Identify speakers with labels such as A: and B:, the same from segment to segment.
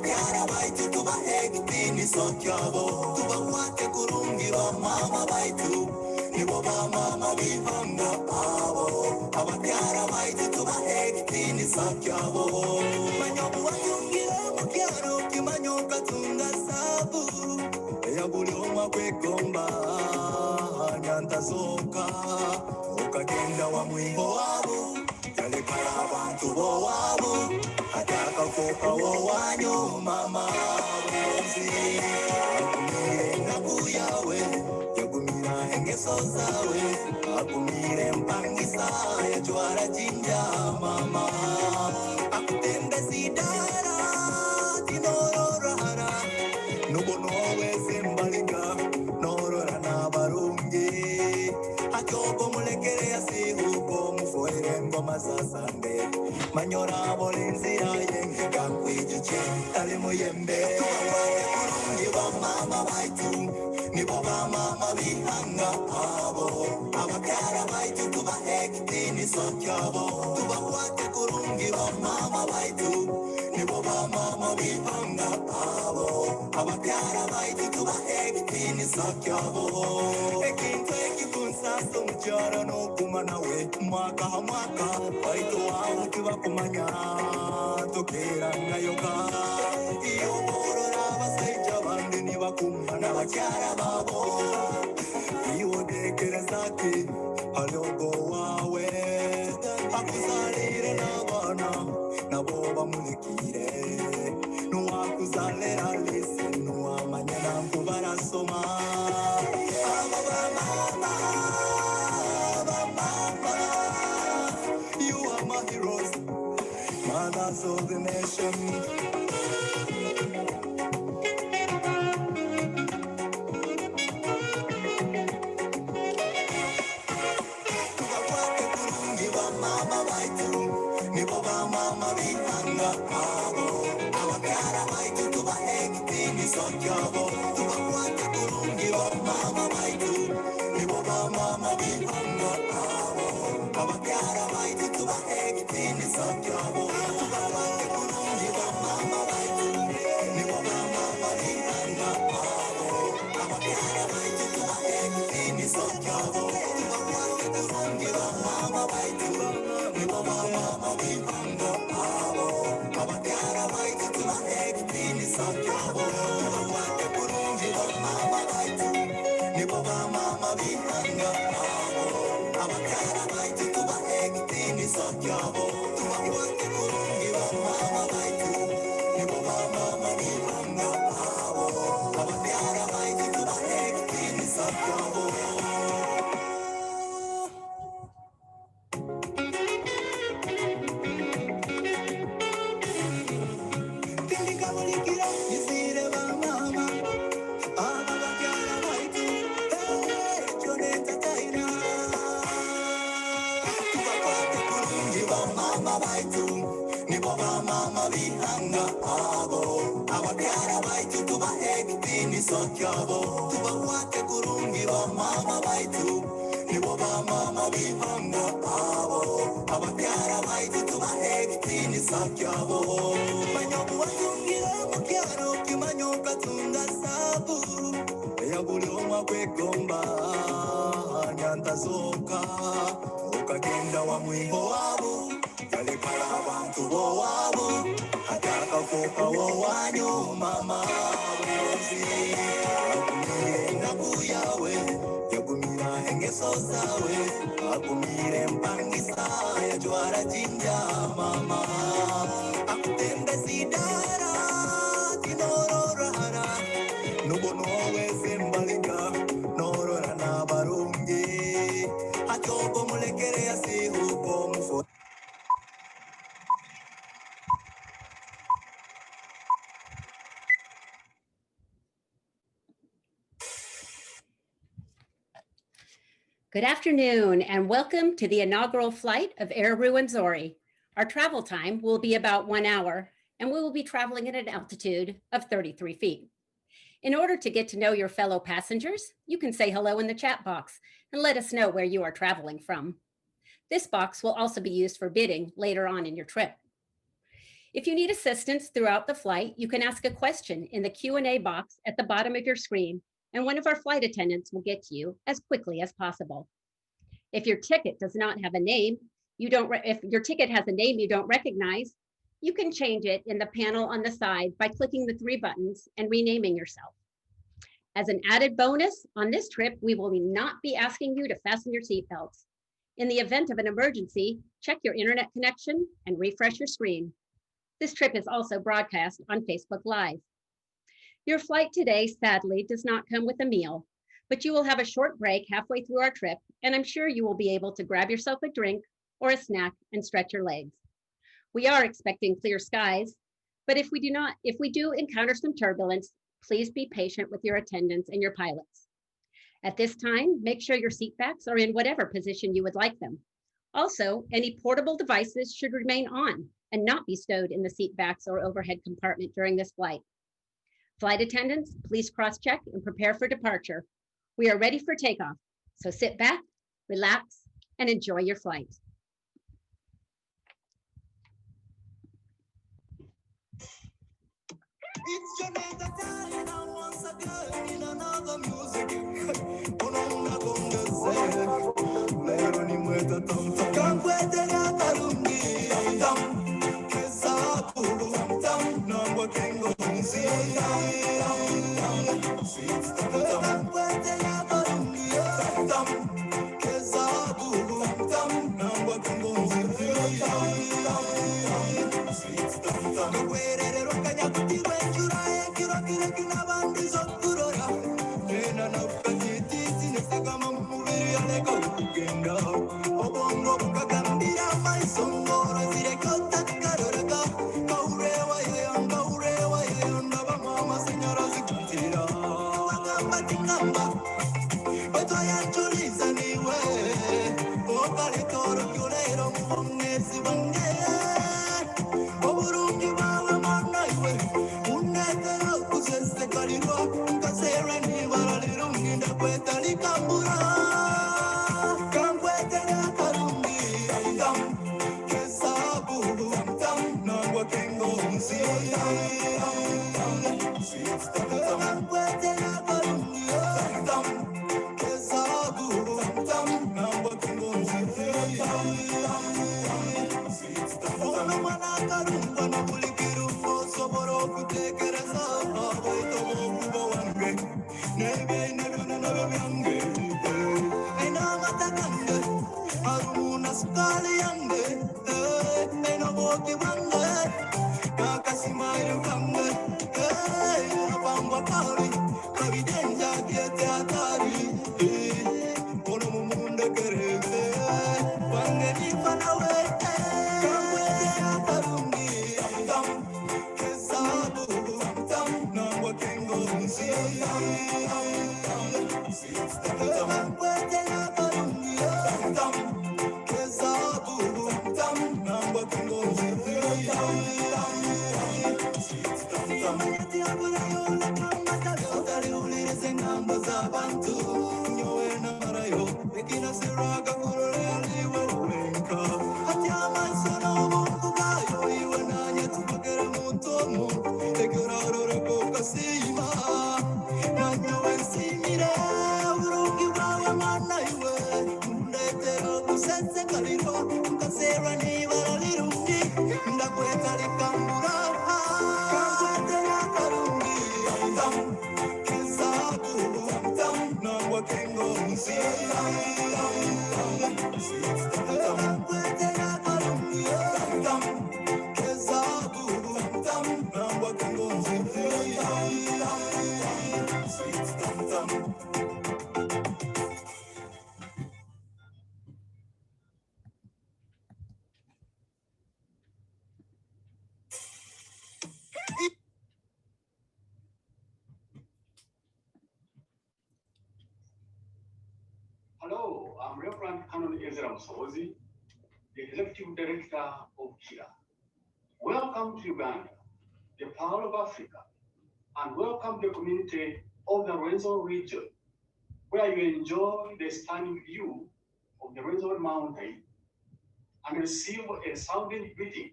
A: abakyala baitu tubahe ekitiinisa kyabo tubakwate kurungi bamama baitu nibo bamama b'ihanga abo abakyala baitu tubahe ekitiinisa kyabo manya obuwatungira mu kyalo kimanya okatunga saabu eya buli omu akwegomba nyantazooka okagenda wamwibo waabu yalekala abantu b'owaabu ate akafuuka w'owanyu mama bonzi akumire ennaku yawe yagumira engeso zaawe akumire empangisa yajwala jinja mama akutembeza idara tinororara nubona oweza embaliga norora n'abalungi ate ogo mulekere yasiihuuka omufuere engoma za sande manyora bolenzira yengega nkwijukye tali muyembe tubakwate kurungi bamama baitu nibo bamama b'ihanga abo abakyala baitu tubahe ekitiinisa kyabo tubakwate kurungi bamama baitu nibo bamama b'ihanga abo abakyala baitu tubahe ekitiinisa kyabo ekintu ekikunsaasa omukyala n'okuma nawe mwaka ha mwaka baitu waawe tibakumanya tokeera nayoka iyo borora abasajja bandi nibakumba n'abakyala baabo iwotekereza ti alyogo waawe akuzaalire n'abaana nabo bamulikire nuwakuzaalira lisi nuwamanya nanku barasoma abo bamama you are my heroes mothers of the nation tubakwate kurungi bamama baitu nibo bamama b'ihanga abo abakyala baitu tubahe ekitiinisa kyabo tubakwate kurungi bamama baitu nibo bamama b'ihanga abo abakyala baitu tubahe ekitiinisa kyabo tubakwate kurungi bamama baitu nibo bamama b'ihanga abo abakyala baitu tubahe ekitiinisa kyabo tubakwate kurungi bamama baitu nibo bamama b'ihanga abo abakyala baitu tubahe ekitiinisa kyabo tubakwate kurungi bamama baitu nibo bamama b'ihanga abo abakyala baitu tubahe ekitiinisa kyabo tubakwate kurungi bamama baitu nibo bamama b'ihanga abo abakyala baitu tubahe ekitiinisa kyabo tindikabulikira yizire bamama abo abakyala baitu ekyo netatayina tubakwate kurungi bamama baitu nibo bamama b'ihanga abo abakyala baitu tubahe ekitiinisa kyabo tubakwate kurungi bamama baitu nibo bamama b'ihanga abo abakyala baitu tubahe ekitiinisa kyabo manya obuwatungira mu kyalo kimanya okatunga saabu eya buli omu akwegomba nyantazooka okagenda wamwibo waabu yalekala abantu b'owaabu ate akafuuka w'owanyu mama bonzi akumire ennaku yawe yagumira engeso zaawe akumire empangisa yajwala jinja mama akutembeza idara tinororara nubona oweza embaliga norora n'abalungi ate ogo mulekere yasiihuuka omufu
B: Good afternoon and welcome to the inaugural flight of Air Ruwenzori. Our travel time will be about 1 hour and we will be traveling at an altitude of 33 feet. In order to get to know your fellow passengers, you can say hello in the chat box and let us know where you are traveling from. This box will also be used for bidding later on in your trip. If you need assistance throughout the flight, you can ask a question in the Q&A box at the bottom of your screen, and one of our flight attendants will get to you as quickly as possible. If your ticket does not have a name, if your ticket has a name you don't recognize, you can change it in the panel on the side by clicking the 3 buttons and renaming yourself. As an added bonus, on this trip, we will not be asking you to fasten your seatbelts. In the event of an emergency, check your internet connection and refresh your screen. This trip is also broadcast on Facebook Live. Your flight today, sadly, does not come with a meal, but you will have a short break halfway through our trip, and I'm sure you will be able to grab yourself a drink or a snack and stretch your legs. We are expecting clear skies, but if we do encounter some turbulence, please be patient with your attendants and your pilots. At this time, make sure your seat backs are in whatever position you would like them. Also, any portable devices should remain on and not be stowed in the seat backs or overhead compartment during this flight. Flight attendants, please cross-check and prepare for departure. We are ready for takeoff, so sit back, relax, and enjoy your flight.
A: It's your name and once again in another music.
C: Hello, I'm Reverend Canon Ezra Musozi, the Executive Director of KIDA. Welcome to Uganda, the Pearl of Africa, and welcome to the community of the Rwenzori region, where you enjoy the stunning view of the Rwenzori mountain and receive a sounding greeting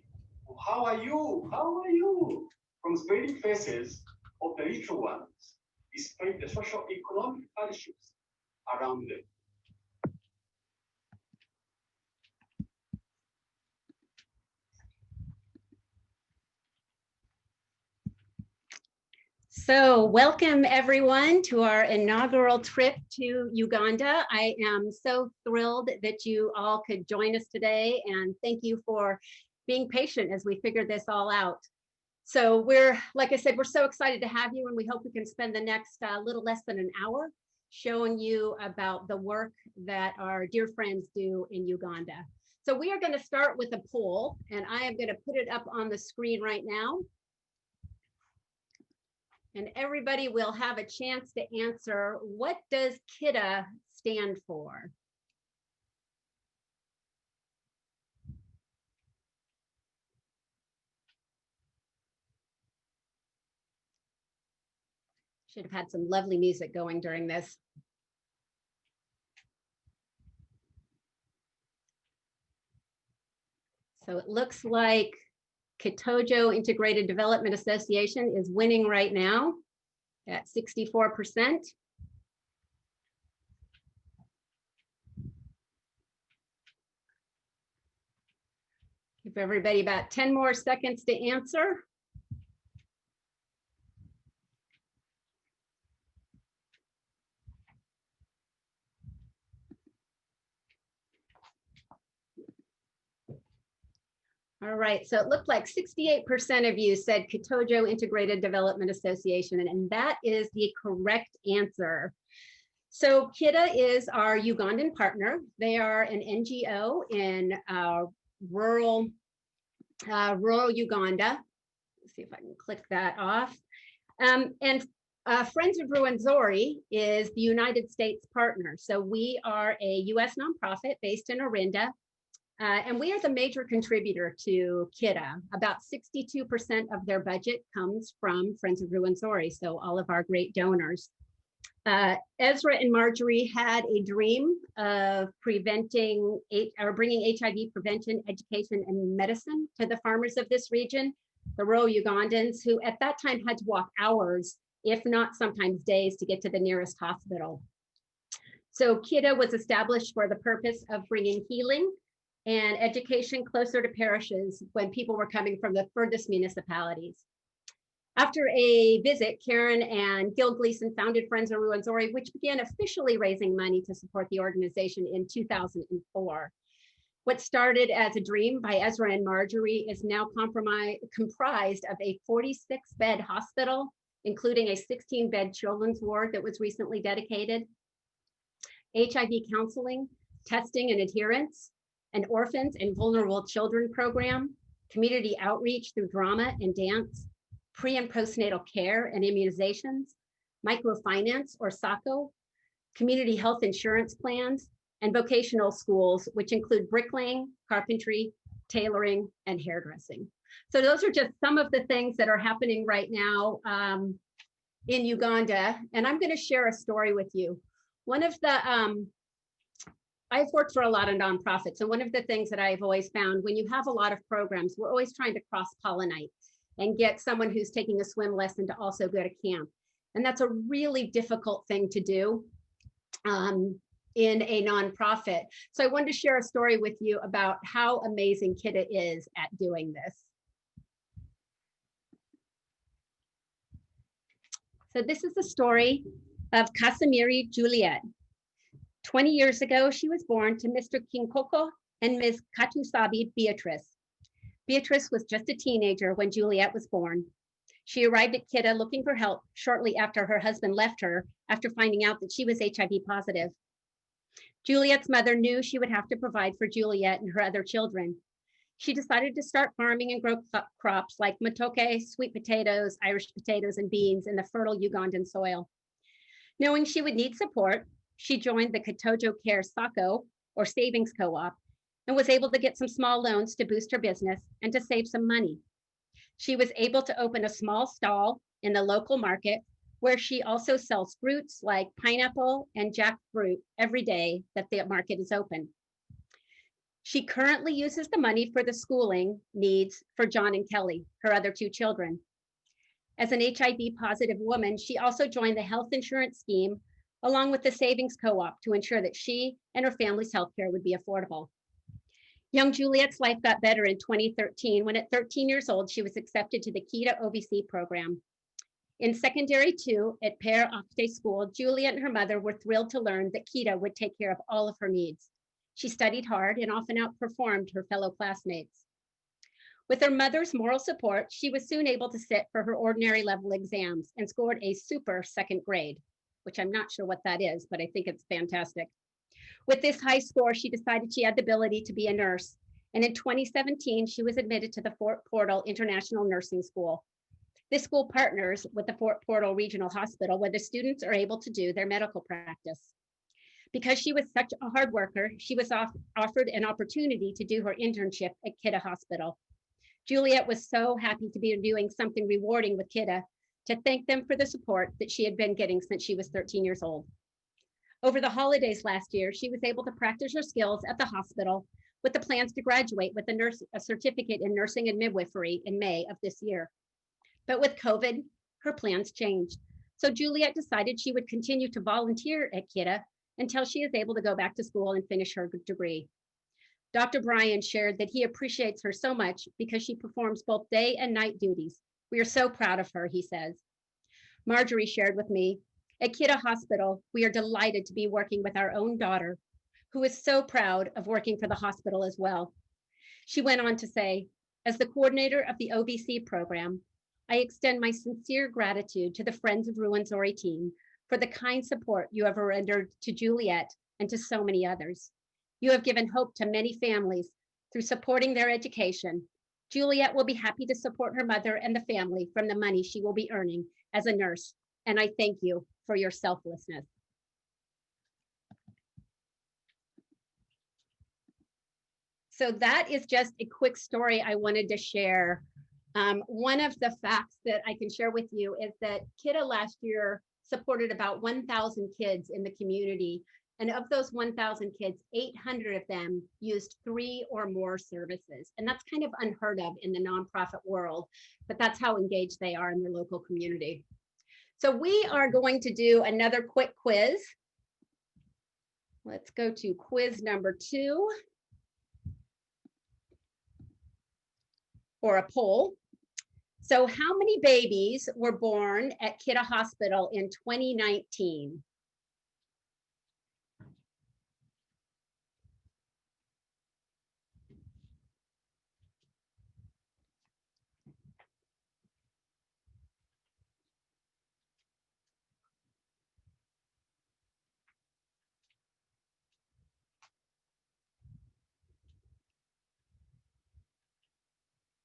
C: How are you? How are you? From smiling faces of the little ones, despite the social economic hardships around them.
B: So welcome everyone to our inaugural trip to Uganda. I am so thrilled that you all could join us today, and thank you for being patient as we figure this all out. So like I said, we're so excited to have you, and we hope we can spend the next little less than an hour showing you about the work that our dear friends do in Uganda. So we are going to start with a poll, and I am going to put it up on the screen right now. And everybody will have a chance to answer, what does KIDA stand for? Should have had some lovely music going during this. So it looks like Kitojo Integrated Development Association is winning right now at 64%. Give everybody about 10 more seconds to answer. All right, so it looked like 68% of you said Kitojo Integrated Development Association, and that is the correct answer. So KIDA is our Ugandan partner. They are an NGO in rural Uganda. Let's see if I can click that off. And Friends of Ruwenzori is the United States partner. So we are a US nonprofit based in Orinda. And we are the major contributor to KIDA. About 62% of their budget comes from Friends of Ruwenzori, so all of our great donors. Ezra and Marjorie had a dream of bringing HIV prevention, education, and medicine to the farmers of this region, the rural Ugandans, who at that time had to walk hours, if not sometimes days, to get to the nearest hospital. So KIDA was established for the purpose of bringing healing and education closer to parishes when people were coming from the furthest municipalities. After a visit, Karen and Gil Gleason founded Friends of Ruwenzori, which began officially raising money to support the organization in 2004. What started as a dream by Ezra and Marjorie is now comprised of a 46-bed hospital, including a 16-bed children's ward that was recently dedicated, HIV counseling, testing and adherence, an orphans and vulnerable children program, community outreach through drama and dance, pre and postnatal care and immunizations, microfinance or SACO, community health insurance plans, and vocational schools, which include bricklaying, carpentry, tailoring, and hairdressing. So those are just some of the things that are happening right now in Uganda. And I'm going to share a story with you. One of the, I've worked for a lot of nonprofits, and one of the things that I've always found, when you have a lot of programs, we're always trying to cross-pollinate and get someone who's taking a swim lesson to also go to camp. And that's a really difficult thing to do in a nonprofit. So I wanted to share a story with you about how amazing KIDA is at doing this. So this is the story of Kasamiri Juliet. 20 years ago, she was born to Mr. Kinkoko and Ms. Katusabi Beatrice. Beatrice was just a teenager when Juliet was born. She arrived at KIDA looking for help shortly after her husband left her after finding out that she was HIV positive. Juliet's mother knew she would have to provide for Juliet and her other children. She decided to start farming and grow crops like matoke, sweet potatoes, Irish potatoes, and beans in the fertile Ugandan soil. Knowing she would need support, she joined the Kitojo Care SACO, or Savings Co-op, and was able to get some small loans to boost her business and to save some money. She was able to open a small stall in the local market where she also sells fruits like pineapple and jackfruit every day that the market is open. She currently uses the money for the schooling needs for John and Kelly, her other two children. As an HIV positive woman, she also joined the health insurance scheme along with the savings co-op to ensure that she and her family's healthcare would be affordable. Young Juliet's life got better in 2013 when at 13 years old, she was accepted to the KIDA OVC program. In secondary 2 at Père Octet School, Juliet and her mother were thrilled to learn that KIDA would take care of all of her needs. She studied hard and often outperformed her fellow classmates. With her mother's moral support, she was soon able to sit for her ordinary level exams and scored a super second grade, which I'm not sure what that is, but I think it's fantastic. With this high score, she decided she had the ability to be a nurse. And in 2017, she was admitted to the Fort Portal International Nursing School. This school partners with the Fort Portal Regional Hospital, where the students are able to do their medical practice. Because she was such a hard worker, she was offered an opportunity to do her internship at KIDA Hospital. Juliet was so happy to be doing something rewarding with KIDA to thank them for the support that she had been getting since she was 13 years old. Over the holidays last year, she was able to practice her skills at the hospital with the plans to graduate with a certificate in nursing and midwifery in May of this year. But with COVID, her plans changed. So Juliet decided she would continue to volunteer at KIDA until she is able to go back to school and finish her degree. Dr. Bryan shared that he appreciates her so much because she performs both day and night duties. We are so proud of her, he says. Marjorie shared with me, at KIDA Hospital, we are delighted to be working with our own daughter, who is so proud of working for the hospital as well. She went on to say, as the coordinator of the OVC program, I extend my sincere gratitude to the Friends of Ruwenzori team for the kind support you have rendered to Juliet and to so many others. You have given hope to many families through supporting their education. Juliet will be happy to support her mother and the family from the money she will be earning as a nurse, and I thank you for your selflessness. So that is just a quick story I wanted to share. One of the facts that I can share with you is that KIDA last year supported about 1,000 kids in the community. And of those 1,000 kids, 800 of them used 3 or more services. And that's kind of unheard of in the nonprofit world, but that's how engaged they are in their local community. So we are going to do another quick quiz. Let's go to quiz number 2, or a poll. So how many babies were born at KIDA Hospital in 2019?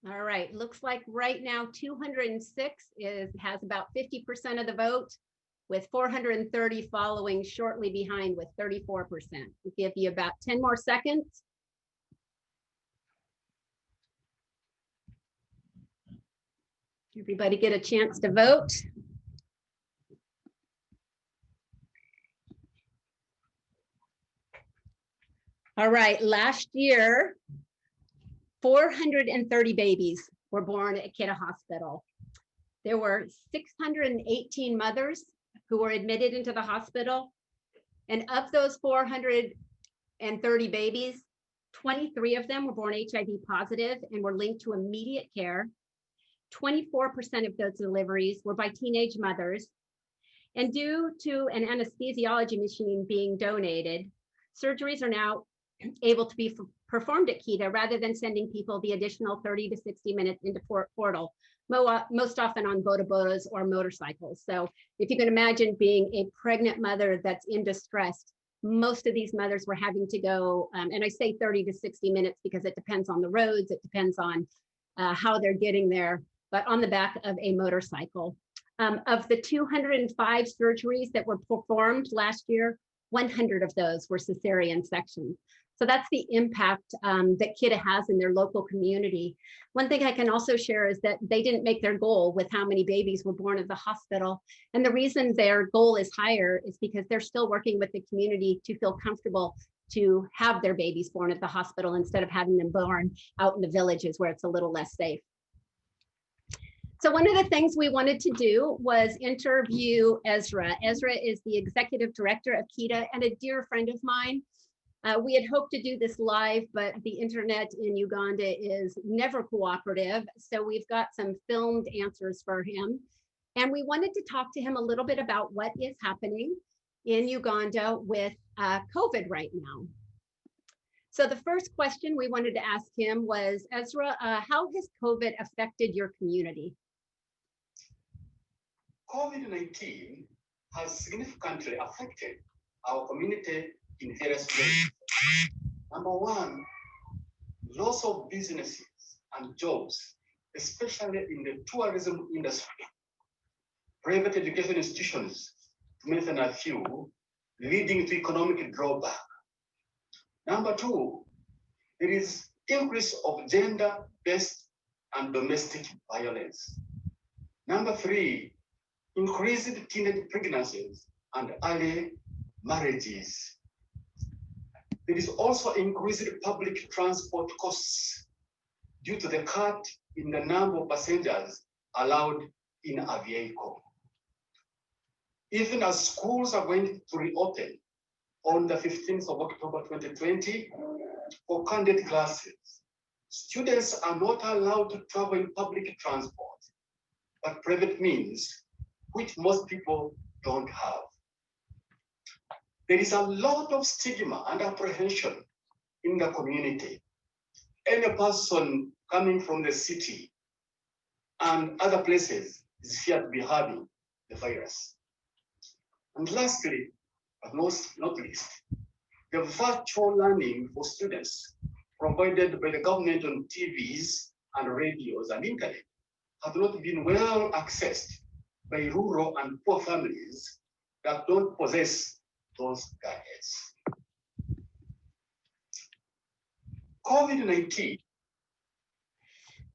B: All right, looks like right now 206 has about 50% of the vote, with 430 following shortly behind with 34%. We'll give you about 10 more seconds. Everybody get a chance to vote. All right, last year, 430 babies were born at KIDA Hospital. There were 618 mothers who were admitted into the hospital. And of those 430 babies, 23 of them were born HIV positive and were linked to immediate care. 24% of those deliveries were by teenage mothers. And due to an anesthesiology machine being donated, surgeries are now able to be performed at KIDA rather than sending people the additional 30 to 60 minutes into Fort Portal, most often on boda-bodas or motorcycles. So if you can imagine being a pregnant mother that's in distress, most of these mothers were having to go, and I say 30 to 60 minutes because it depends on the roads, it depends on how they're getting there, but on the back of a motorcycle. Of the 205 surgeries that were performed last year, 100 of those were cesarean sections. So that's the impact that KIDA has in their local community. One thing I can also share is that they didn't make their goal with how many babies were born at the hospital. And the reason their goal is higher is because they're still working with the community to feel comfortable to have their babies born at the hospital instead of having them born out in the villages where it's a little less safe. So one of the things we wanted to do was interview Ezra. Ezra is the executive director of KIDA and a dear friend of mine. We had hoped to do this live, but the internet in Uganda is never cooperative. So we've got some filmed answers for him. And we wanted to talk to him a little bit about what is happening in Uganda with COVID right now. So the first question we wanted to ask him was, Ezra, how has COVID affected your community?
C: COVID-19 has significantly affected our community in various ways. Number one, loss of businesses and jobs, especially in the tourism industry. Private education institutions, to mention a few, leading to economic drawback. Number two, there is increase of gender-based and domestic violence. Number three, increased teenage pregnancies and early marriages. There is also increased public transport costs due to the cut in the number of passengers allowed in a vehicle. Even as schools are going to reopen on the 15th of October 2020 for candidate classes, students are not allowed to travel in public transport, but private means, which most people don't have. There is a lot of stigma and apprehension in the community. Any person coming from the city and other places is feared to be having the virus. And lastly, but not least, the virtual learning for students provided by the government on TVs and radios and internet have not been well accessed by rural and poor families that don't possess those gadgets. COVID-19.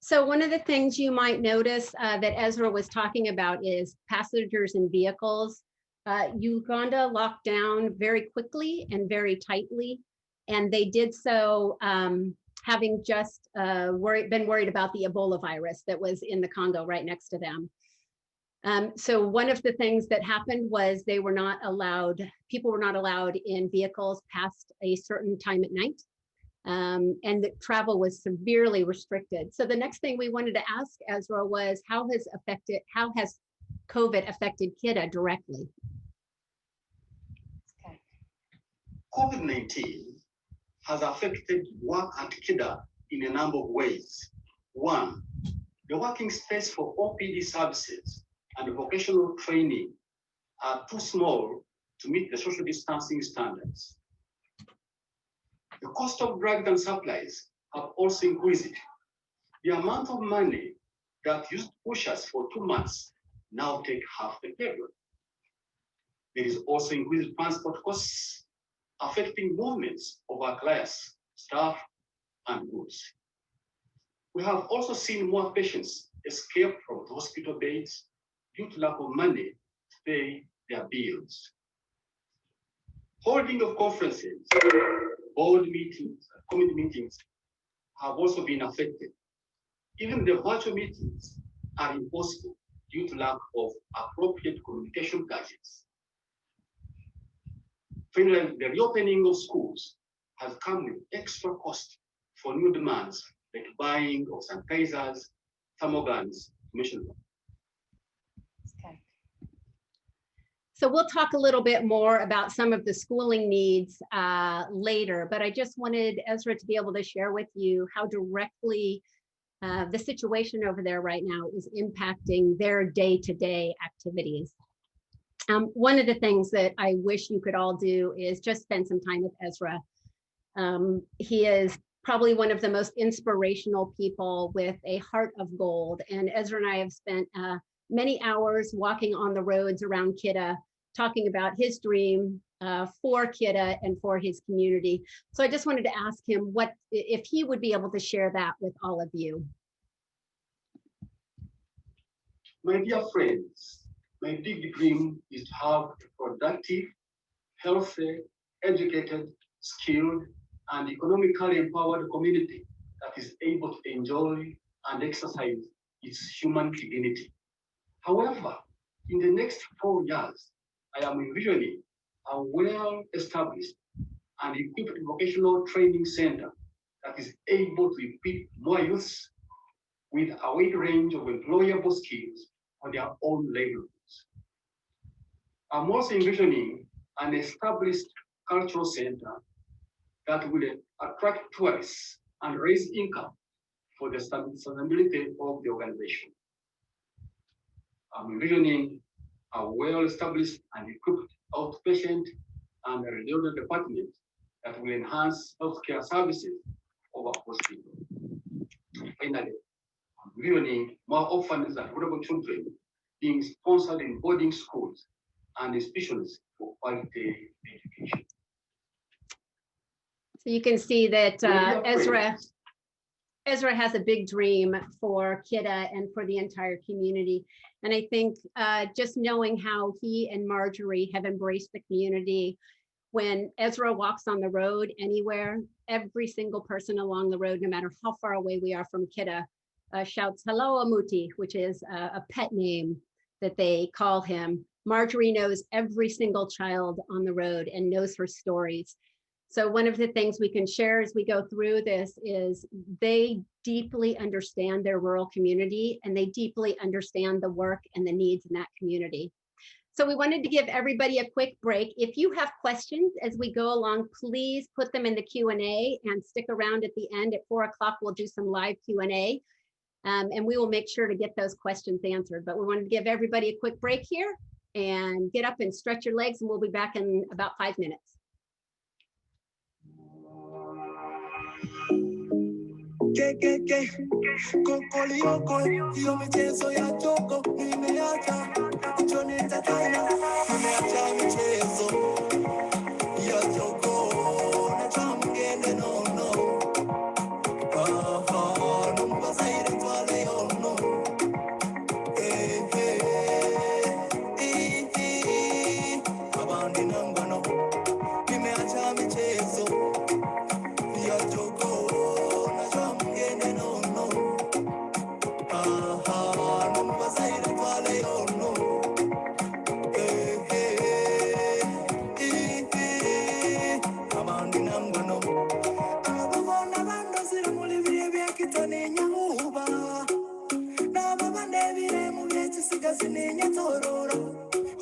B: So one of the things you might notice that Ezra was talking about is passengers and vehicles. Uganda locked down very quickly and very tightly, and they did so having just been worried about the Ebola virus that was in the Congo right next to them. So one of the things that happened was people were not allowed in vehicles past a certain time at night. And the travel was severely restricted. So the next thing we wanted to ask Ezra was, how has COVID affected KIDA directly?
C: Okay. COVID-19 has affected work at KIDA in a number of ways. One, the working space for OPD services and vocational training are too small to meet the social distancing standards. The cost of drugs and supplies have also increased. The amount of money that used to push us for 2 months now take half the period. There is also increased transport costs affecting movements of our clients, staff, and goods. We have also seen more patients escape from the hospital beds due to lack of money to pay their bills. Holding of conferences, board meetings, committee meetings have also been affected. Even the virtual meetings are impossible due to lack of appropriate communication gadgets. Finally, the reopening of schools has come with extra cost for new demands like buying of sanitizers, thermoguns, to mention them.
B: Okay. So we'll talk a little bit more about some of the schooling needs later, but I just wanted Ezra to be able to share with you how directly the situation over there right now is impacting their day-to-day activities. One of the things that I wish you could all do is just spend some time with Ezra. He is probably one of the most inspirational people with a heart of gold. And Ezra and I have spent many hours walking on the roads around KIDA, talking about his dream for KIDA and for his community. So I just wanted to ask him if he would be able to share that with all of you.
C: My dear friends, my big dream is to have a productive, healthy, educated, skilled, and economically empowered community that is able to enjoy and exercise its human dignity. However, in the next 4 years, I am envisioning a well-established and equipped vocational training center that is able to equip more youths with a wide range of employable skills for their own livelihoods. I'm also envisioning an established cultural center that will attract tourists and raise income for the sustainability of the organization. I'm envisioning a well-established and equipped outpatient and radiology department that will enhance healthcare services of our hospital. Finally, I'm envisioning more orphans and vulnerable children being sponsored in boarding schools and institutions for quality education.
B: So you can see that
C: Dear
B: Ezra has a big dream for KIDA and for the entire community. And I think just knowing how he and Marjorie have embraced the community, when Ezra walks on the road anywhere, every single person along the road, no matter how far away we are from KIDA, shouts, "Hello, Amuti," which is a pet name that they call him. Marjorie knows every single child on the road and knows her stories. So one of the things we can share as we go through this is they deeply understand their rural community and they deeply understand the work and the needs in that community. So we wanted to give everybody a quick break. If you have questions as we go along, please put them in the Q&A and stick around at the end. At 4 o'clock, we'll do some live Q&A and we will make sure to get those questions answered. But we wanted to give everybody a quick break here and get up and stretch your legs, and we'll be back in about 5 minutes.
A: Kokolioko, hiyo michezo ya joko nimeacha, hicho nitatana, nimeacha michezo ya joko na chamgende no. Numba zaire twale no. Abandi nangwano, nimeacha michezo ya joko na chamgende no. Numba zaire twale no. Abandi nangwano, ababona bando zira muri biye bya kitone nyahuba. Nababande bire mu bye kisigazi n'inyatororo.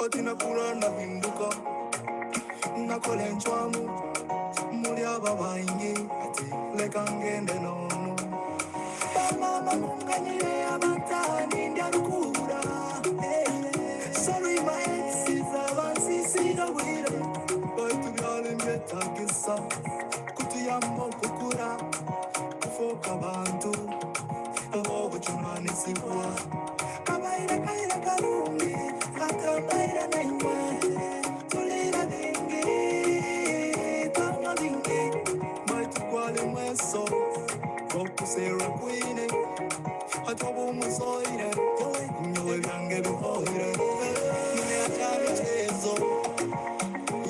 A: Otina kula na binduka. Nakole nchwamu muri ababaingi ati leka ngende nono. Mama munganyire abatani ndyarukura. Sorry my ex is avansisi da wira. Baitu byale mbetakisa kutiyambo kukura kufoka bantu abo chumani sikwa kabaira kaira karumi katabaira naimwe tulira dingi tanga dingi baitu kwale mweso kokusera kwine hatobo musoire nyowe byange bihoire nimeacha michezo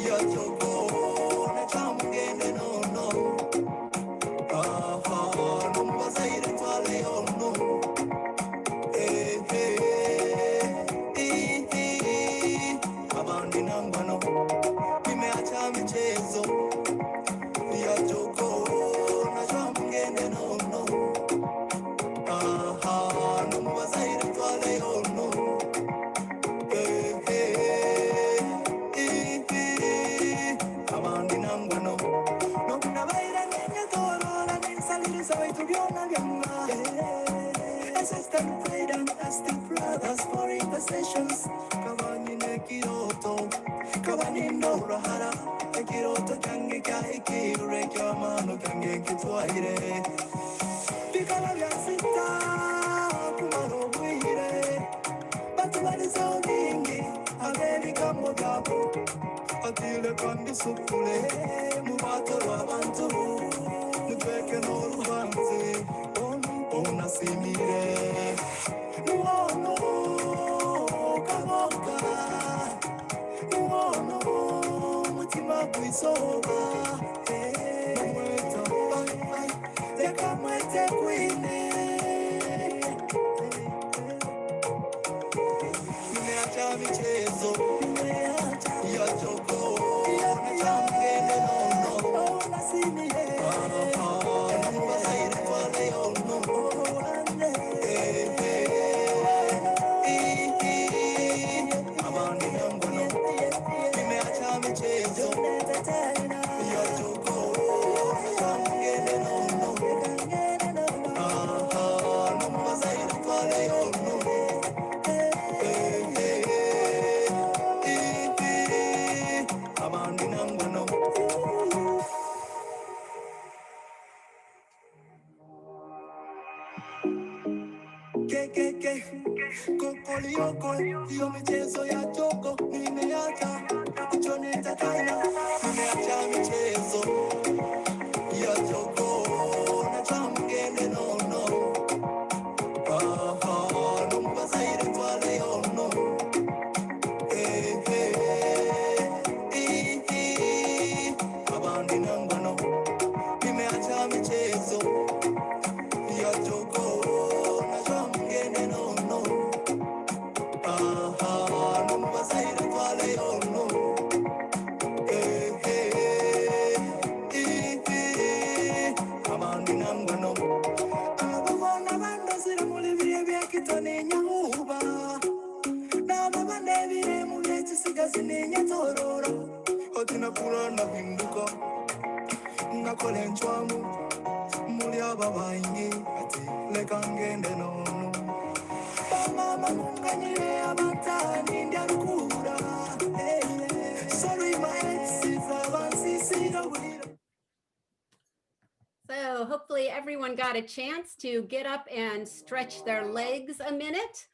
A: ya jogo na chamgende no. Numba zaire twale no. Abandi nangwano, nimeacha michezo ya jogo na chamgende no. Numba zaire twale no. Abandi nangwano, no kuna baira nene torora ninsaliriza baitu byona byanga. Assistant freedom, still brothers for intercessions. Kabani ne kiroto, kabani no rahara. Kiroto kange kai kire kyamano kange kitwaire. Bikala bya sita kumaro bwire. Batubali soningi, abeli kambo gabo. Atile kandi sukule, mubato abantu. Nutweke no rubanze, ona simire. Nuono, kaboka. Nuono, mutima kuisoba. nimeacha michezo ya jogo na mgeni nono nasimie Bazaire pale ono amani nangono nimeacha michezo ya jogo na mgeni nono Bazaire pale ono amani nangono Kokolioko, hiyo michezo ya jogo nimeacha, kuchoneta tena, nimeacha michezo ya jogo na chamgene nono, numba zaire pale ono, abandi nangano, nimeacha michezo ya jogo na chamgene nono. Muli ababaingi ati lekangende nono mama munganyire abatani ndiarukura sorry my exes avansisira wira.
B: So hopefully everyone got a chance to get up and stretch their legs a minute.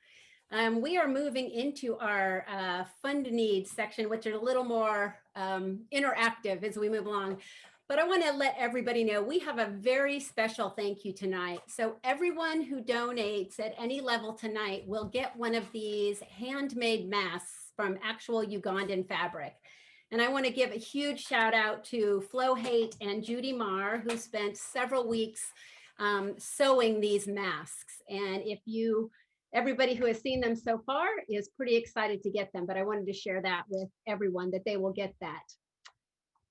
B: We are moving into our fund needs section, which are a little more interactive as we move along. But I want to let everybody know we have a very special thank you tonight. So everyone who donates at any level tonight will get one of these handmade masks from actual Ugandan fabric. And I want to give a huge shout out to Flo Haight and Judy Marr, who spent several weeks sewing these masks. And everybody who has seen them so far is pretty excited to get them, but I wanted to share that with everyone that they will get that.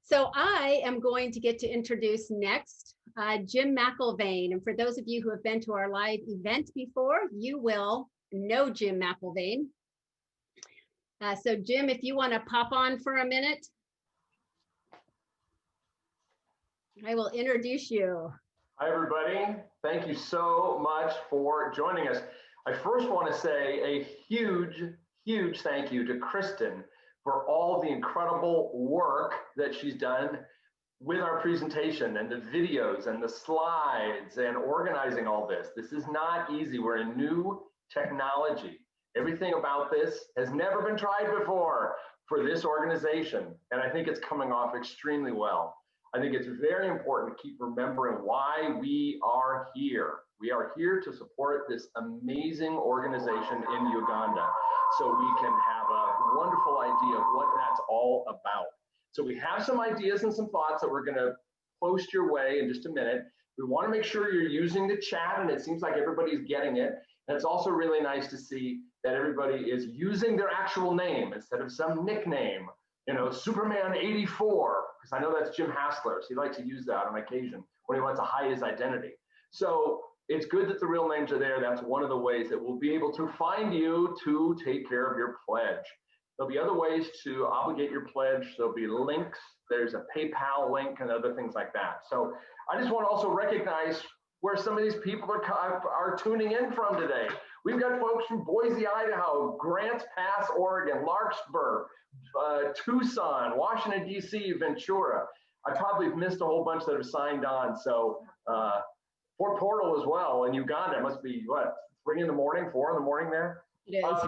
B: So I am going to get to introduce next Jim McIlvaine. And for those of you who have been to our live event before, you will know Jim McIlvaine. So Jim, if you want to pop on for a minute, I will introduce you.
D: Hi, everybody. Thank you so much for joining us. I first want to say a huge, huge thank you to Kristen for all the incredible work that she's done with our presentation and the videos and the slides and organizing all this. This is not easy. We're in new technology. Everything about this has never been tried before for this organization, and I think it's coming off extremely well. I think it's very important to keep remembering why we are here. We are here to support this amazing organization in Uganda so we can have a wonderful idea of what that's all about. So we have some ideas and some thoughts that we're going to post your way in just a minute. We want to make sure you're using the chat, and it seems like everybody's getting it. And it's also really nice to see that everybody is using their actual name instead of some nickname, you know, Superman 84, because I know that's Jim Hassler, so he likes to use that on occasion when he wants to hide his identity. So it's good that the real names are there. That's one of the ways that we'll be able to find you to take care of your pledge. There'll be other ways to obligate your pledge. There'll be links. There's a PayPal link and other things like that. So I just want to also recognize where some of these people are tuning in from today. We've got folks from Boise, Idaho, Grants Pass, Oregon, Larkspur, Tucson, Washington, D.C., Ventura. I probably have missed a whole bunch that have signed on. So Fort Portal as well in Uganda. It must be, what, 3 in the morning, 4 in the morning there?
B: It is.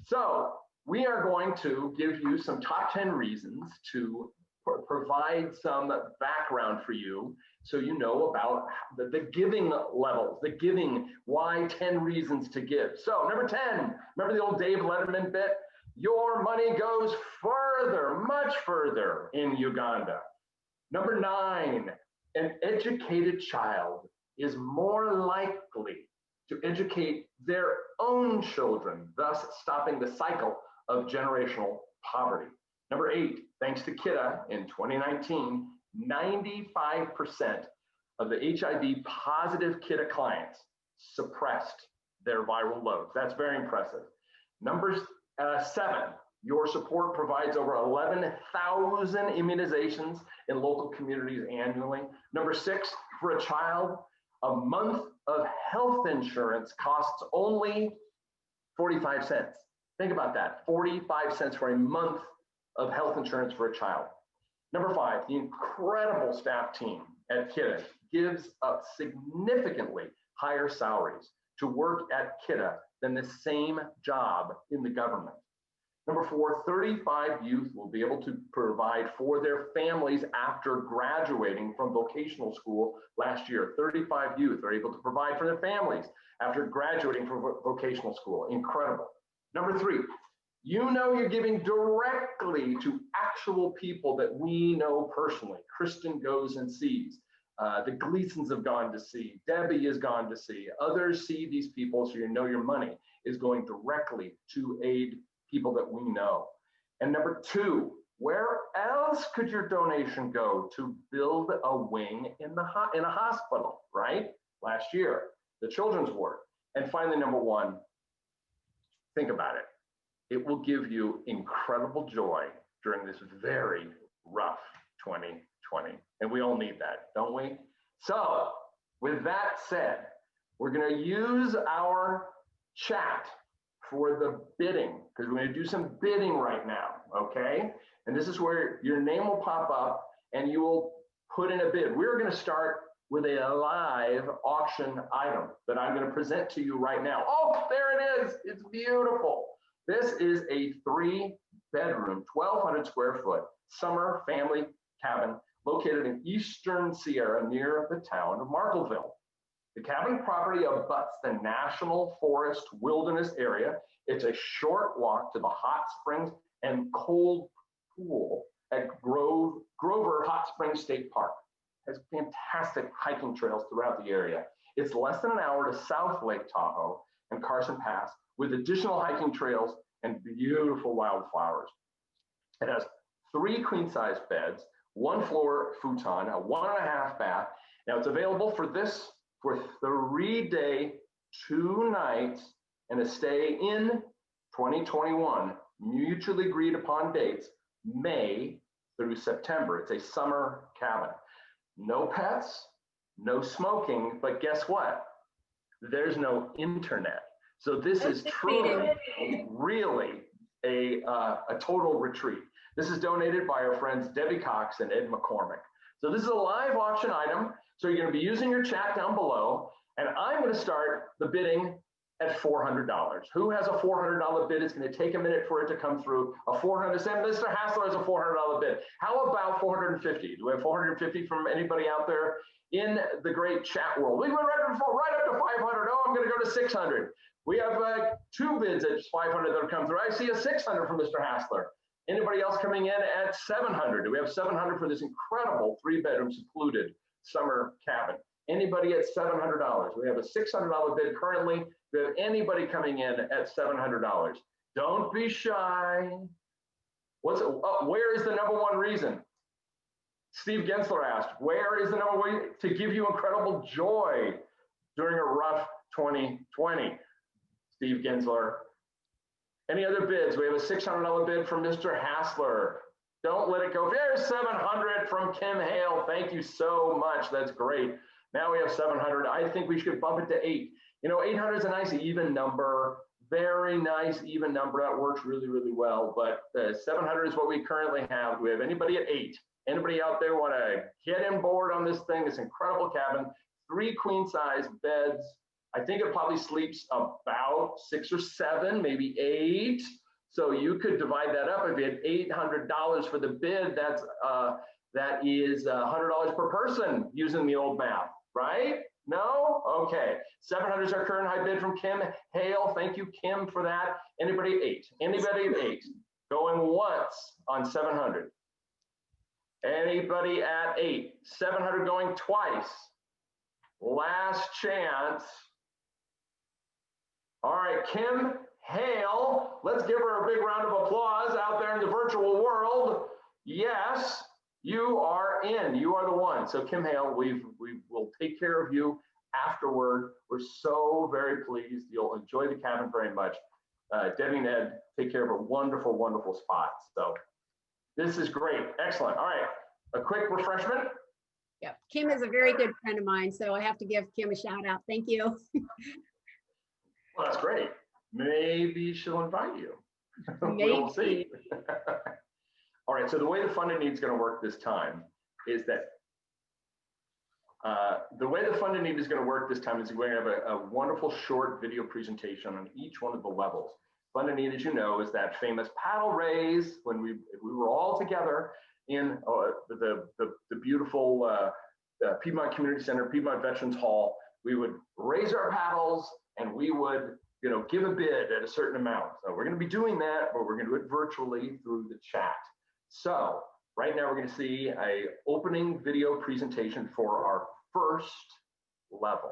D: So we are going to give you some top 10 reasons to provide some background for you so you know about the giving levels, the giving, why 10 reasons to give. So number 10, remember the old Dave Letterman bit? Your money goes further, much further in Uganda. Number 9, an educated child is more likely to educate their own children, thus stopping the cycle of generational poverty. Number 8, thanks to KIDA in 2019, 95% of the HIV positive KIDA clients suppressed their viral loads. That's very impressive. Number 7, your support provides over 11,000 immunizations in local communities annually. Number 6, for a child, a month of health insurance costs only 45 cents. Think about that, 45 cents for a month of health insurance for a child. Number 5, the incredible staff team at KIDA gives up significantly higher salaries to work at KIDA than the same job in the government. Number 4, 35 youth will be able to provide for their families after graduating from vocational school last year. 35 youth are able to provide for their families after graduating from vocational school. Incredible. Number 3, you know you're giving directly to actual people that we know personally. Kristen goes and sees. The Gleasons have gone to see. Debbie has gone to see. Others see these people, so you know your money is going directly to aid people that we know. And number 2, where else could your donation go to build a wing in a hospital, right? Last year, the children's ward. And finally, number 1, think about it. It will give you incredible joy during this very rough 2020. And we all need that, don't we? So with that said, we're going to use our chat for the bidding, because we're going to do some bidding right now, okay? And this is where your name will pop up and you will put in a bid. We're going to start with a live auction item that I'm going to present to you right now. Oh, there it is. It's beautiful. This is a 3-bedroom, 1,200 square foot summer family cabin located in eastern Sierra near the town of Markleville. The cabin property abuts the National Forest Wilderness area. It's a short walk to the hot springs and cold pool at Grover Hot Springs State Park. It has fantastic hiking trails throughout the area. It's less than an hour to South Lake Tahoe and Carson Pass with additional hiking trails and beautiful wildflowers. It has 3 queen-size beds, 1 floor futon, a 1.5 bath. Now it's available for 3-day, 2 nights, and a stay in 2021, mutually agreed upon dates, May through September. It's a summer cabin. No pets, no smoking, but guess what? There's no internet. So this is truly, really a total retreat. This is donated by our friends Debbie Cox and Ed McCormick. So this is a live auction item. So you're going to be using your chat down below, and I'm going to start the bidding at $400. Who has a $400 bid? It's going to take a minute for it to come through. A $400, say Mr. Hassler has a $400 bid. How about 450? Do we have 450 from anybody out there in the great chat world? We went right up to 500. Oh, I'm going to go to 600. We have 2 bids at 500 that have come through. I see a 600 from Mr. Hassler. Anybody else coming in at 700? Do we have 700 for this incredible 3-bedroom secluded summer cabin? Anybody at $700? We have a $600 bid currently. Do we have anybody coming in at $700? Don't be shy. Where is the number 1 reason? Steve Gensler asked, where is the number 1 to give you incredible joy during a rough 2020? Steve Gensler. Any other bids? We have a $600 bid from Mr. Hassler. Don't let it go. There's 700 from Kim Hale. Thank you so much. That's great. Now we have 700. I think we should bump it to 8. You know, 800 is a nice even number. Very nice even number. That works really, really well. But 700 is what we currently have. Do we have anybody at 8? Anybody out there want to get on board on this thing? This incredible cabin, 3 queen-size beds. I think it probably sleeps about 6 or 7, maybe 8. So you could divide that up. If you had $800 for the bid, that is $100 per person using the old math, right? No? Okay. 700 is our current high bid from Kim Hale. Thank you, Kim, for that. Anybody at 8? Anybody at 8? Going once on 700. Anybody at 8? 700 going twice. Last chance. All right, Kim Hale, let's give her a big round of applause out there in the virtual world. Yes, you are in. You are the one. So Kim Hale, we will take care of you afterward. We're so very pleased. You'll enjoy the cabin very much. Debbie and Ed take care of a wonderful, wonderful spot. So this is great. Excellent. All right, a quick refreshment.
B: Yep. Kim is a very good friend of mine, so I have to give Kim a shout out. Thank you.
D: Well, that's great. Maybe she'll invite you.
B: Maybe.
D: We'll see. All right, so the way the Funded Need is going to work this time is that we're going to have a wonderful short video presentation on each one of the levels. Funded Need, as you know, is that famous paddle raise when if we were all together in the beautiful Piedmont Community Center, Piedmont Veterans Hall. We would raise our paddles and we would, give a bid at a certain amount. So we're going to be doing that, but we're going to do it virtually through the chat. So right now we're going to see a opening video presentation for our first level.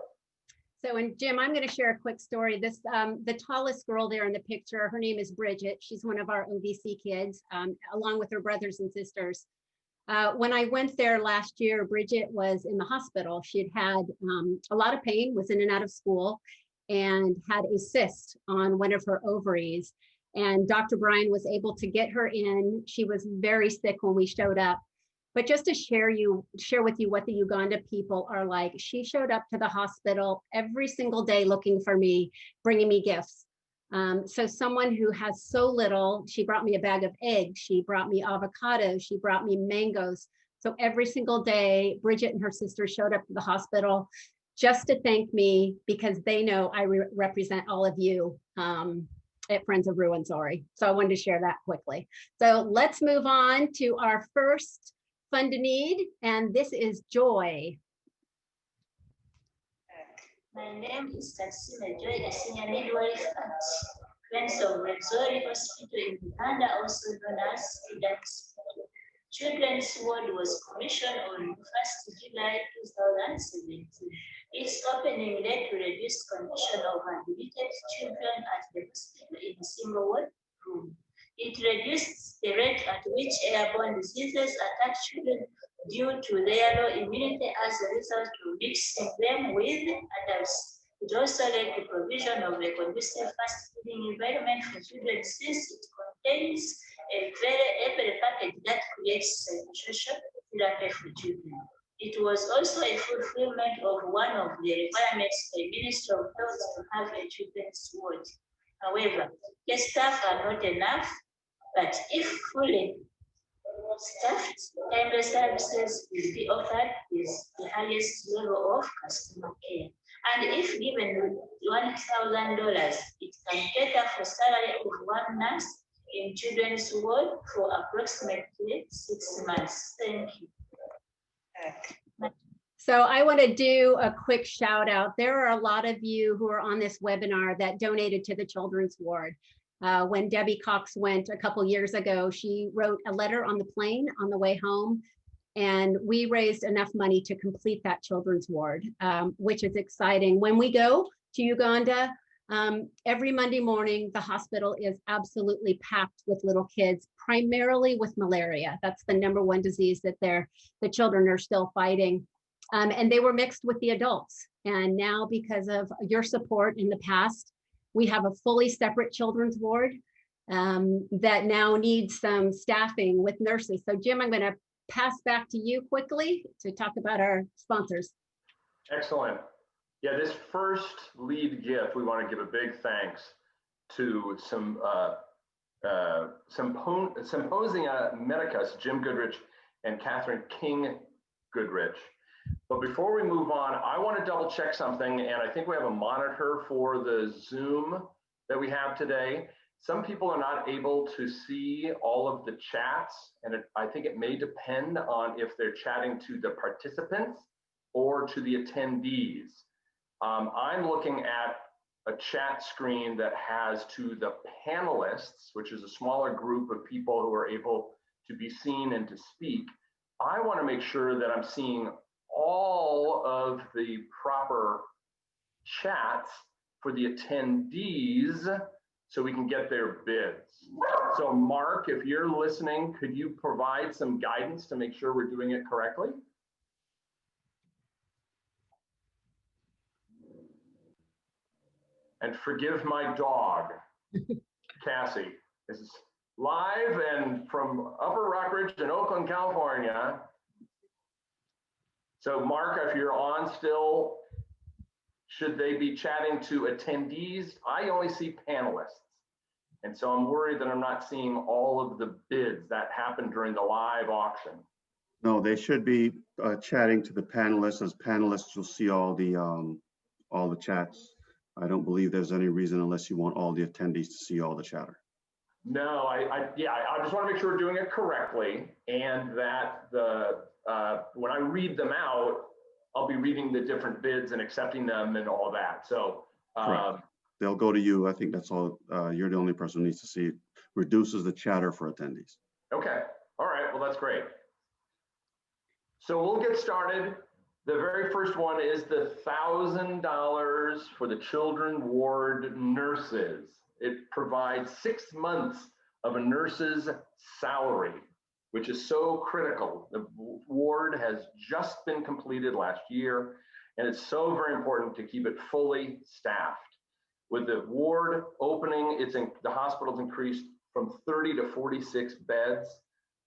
B: So, and Jim, I'm going to share a quick story. This, the tallest girl there in the picture, her name is Bridget. She's one of our OVC kids, along with her brothers and sisters. When I went there last year, Bridget was in the hospital. She had a lot of pain, was in and out of school, and had a cyst on one of her ovaries. And Dr. Brian was able to get her in. She was very sick when we showed up. But just to share with you what the Uganda people are like, she showed up to the hospital every single day looking for me, bringing me gifts. So someone who has so little, she brought me a bag of eggs, she brought me avocados, she brought me mangoes. So every single day, Bridget and her sister showed up to the hospital just to thank me because they know I represent all of you at Friends of Ruwenzori. So I wanted to share that quickly. So let's move on to our first Funded Need, and this is Joy.
E: My name is Tatsime Joy, a senior midwife at Friends of Ruwenzori Hospital in Uganda, also known as KIDA. Children's Ward was commissioned on 1st July 2017. Its opening led to reduced condition of admitted children at the hospital in a single ward room. It reduced the rate at which airborne diseases attack children due to their low immunity as a result of mixing them with adults. It also led to provision of a conducive fast-feeding environment for children since it contains a very package that creates psychosocial therapy for children. It was also a fulfillment of one of the requirements by Ministry of Health to have a children's ward. However, the staff are not enough, but if fully staffed, timely services will be offered with the highest level of customer care. And if given $1,000, it can cater for salary of one nurse in children's ward for approximately 6 months. Thank you.
B: So I want to do a quick shout out. There are a lot of you who are on this webinar that donated to the Children's Ward. When Debbie Cox went a couple years ago, she wrote a letter on the plane on the way home, and we raised enough money to complete that Children's Ward, which is exciting. When we go to Uganda, every Monday morning, the hospital is absolutely packed with little kids, primarily with malaria. That's the #1 disease that the children are still fighting. And they were mixed with the adults. And now, because of your support in the past, we have a fully separate children's ward that now needs some staffing with nurses. So Jim, I'm going to pass back to you quickly to talk about our sponsors.
D: Excellent. Yeah, this first lead gift, we want to give a big thanks to Symposia Medicus, Jim Goodrich and Catherine King Goodrich. But before we move on, I want to double check something, and I think we have a monitor for the Zoom that we have today. Some people are not able to see all of the chats, and I think it may depend on if they're chatting to the participants or to the attendees. I'm looking at a chat screen that has to the panelists, which is a smaller group of people who are able to be seen and to speak. I want to make sure that I'm seeing all of the proper chats for the attendees so we can get their bids. So Mark, if you're listening, could you provide some guidance to make sure we're doing it correctly? And forgive my dog, Cassie. This is live and from Upper Rockridge in Oakland, California. So Mark, if you're on still, should they be chatting to attendees? I only see panelists. And so I'm worried that I'm not seeing all of the bids that happened during the live auction.
F: No, they should be chatting to the panelists. As panelists, you'll see all the chats. I don't believe there's any reason unless you want all the attendees to see all the chatter.
D: No, I just want to make sure we're doing it correctly, and that when I read them out, I'll be reading the different bids and accepting them and all that. So
F: they'll go to you. I think that's all. You're the only person who needs to see it. Reduces the chatter for attendees.
D: Okay. All right. Well, that's great. So we'll get started. The very first one is the $1,000 for the children ward nurses. It provides 6 months of a nurse's salary, which is so critical. The ward has just been completed last year, and it's so very important to keep it fully staffed. With the ward opening, the hospital's increased from 30 to 46 beds,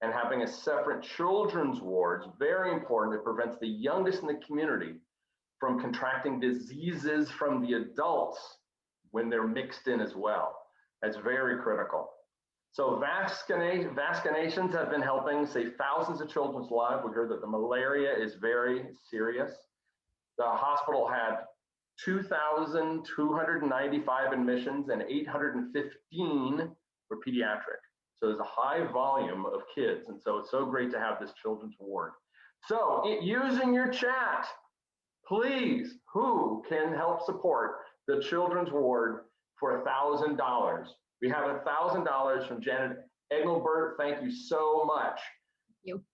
D: and having a separate children's ward is very important. It prevents the youngest in the community from contracting diseases from the adults when they're mixed in as well. That's very critical. So vaccinations have been helping save thousands of children's lives. We heard that the malaria is very serious. The hospital had 2,295 admissions and 815 were pediatric. So there's a high volume of kids. And so it's so great to have this children's ward. So using your chat, please, who can help support the children's ward for $1,000? We have $1,000 from Janet Engelbert. Thank you so much.
B: Thank you.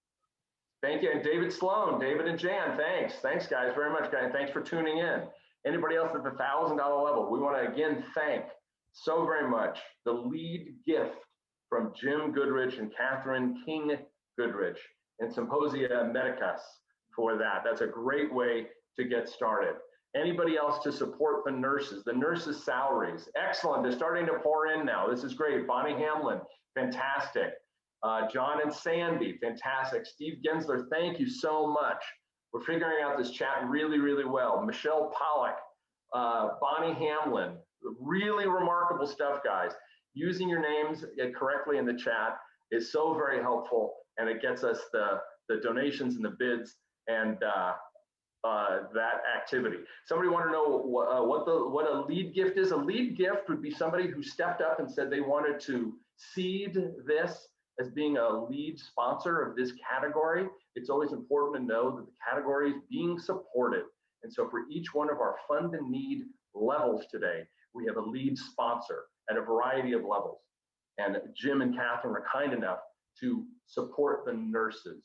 D: Thank you. And David Sloan, David and Jan, thanks. Thanks, guys, very much, guys. Thanks for tuning in. Anybody else at the $1,000 level, we want to again thank so very much the lead gift from Jim Goodrich and Catherine King Goodrich and Symposia Medicus for that. That's a great way to get started. Anybody else to support the nurses salaries? Excellent, they're starting to pour in now. This is great. Bonnie Hamlin, fantastic. John and Sandy, fantastic. Steve Gensler, thank you so much. We're figuring out this chat really, really well. Michelle Pollock, Bonnie Hamlin, really remarkable stuff, guys. Using your names correctly in the chat is so very helpful, and it gets us the donations and the bids and that activity. Somebody want to know what a lead gift is? A lead gift would be somebody who stepped up and said they wanted to seed this as being a lead sponsor of this category. It's always important to know that the category is being supported. And so for each one of our fund and need levels today, we have a lead sponsor at a variety of levels. And Jim and Catherine are kind enough to support the nurses.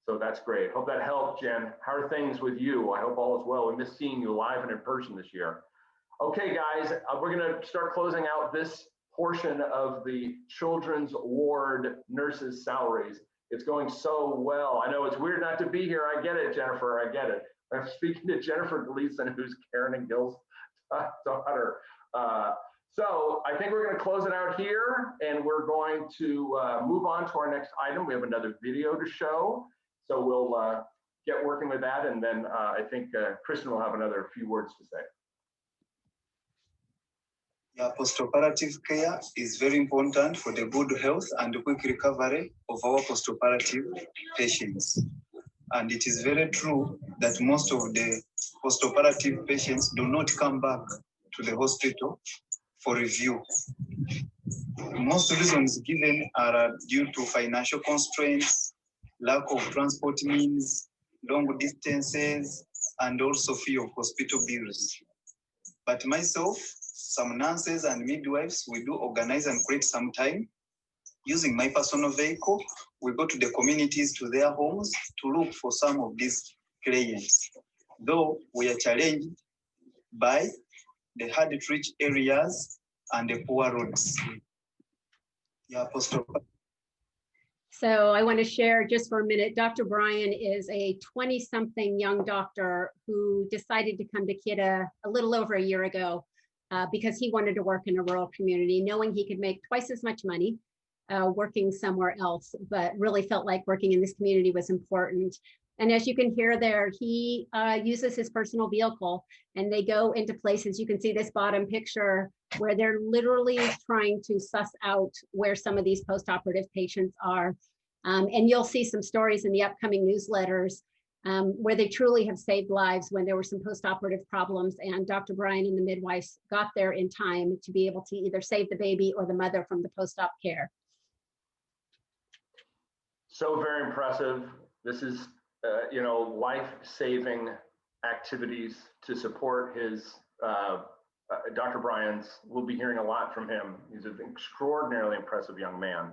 D: So that's great. Hope that helped, Jen. How are things with you? I hope all is well. We miss seeing you live and in person this year. Okay, guys, we're going to start closing out this portion of the children's ward nurses' salaries. It's going so well. I know it's weird not to be here. I get it, Jennifer. I get it. I'm speaking to Jennifer Gleason, who's Karen and Gil's daughter. So I think we're going to close it out here, and we're going to move on to our next item. We have another video to show. So we'll get working with that, and then I think Kristen will have another few words to say.
G: Yeah, postoperative care is very important for the good health and quick recovery of our postoperative patients. And it is very true that most of the postoperative patients do not come back to the hospital for review. Most reasons given are due to financial constraints, lack of transport means, long distances, and also fear of hospital bills. But myself, some nurses and midwives, we do organize and create some time. Using my personal vehicle, we go to the communities, to their homes, to look for some of these clients. Though we are challenged by the hard-to-reach areas and the poor roads. Yeah,
B: So I want to share just for a minute, Dr. Brian is a 20-something young doctor who decided to come to KIDA a little over a year ago because he wanted to work in a rural community, knowing he could make twice as much money working somewhere else, but really felt like working in this community was important. And as you can hear there, he uses his personal vehicle and they go into places. You can see this bottom picture where they're literally trying to suss out where some of these post-operative patients are. And you'll see some stories in the upcoming newsletters where they truly have saved lives when there were some post-operative problems, and Dr. Brian and the midwives got there in time to be able to either save the baby or the mother from the post-op care.
D: So very impressive. This is, you know, life-saving activities to support his, Dr. Brian's. We'll be hearing a lot from him. He's an extraordinarily impressive young man.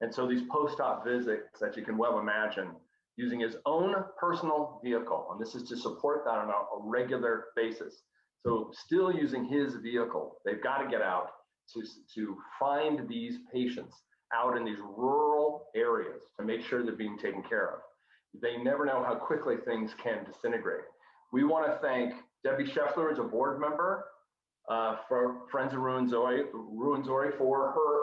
D: And so these post-op visits that you can well imagine, using his own personal vehicle, and this is to support that on a regular basis. So still using his vehicle, they've got to get out to find these patients out in these rural areas to make sure they're being taken care of. They never know how quickly things can disintegrate. We want to thank Debbie Scheffler as a board member for Friends of Ruwenzori for her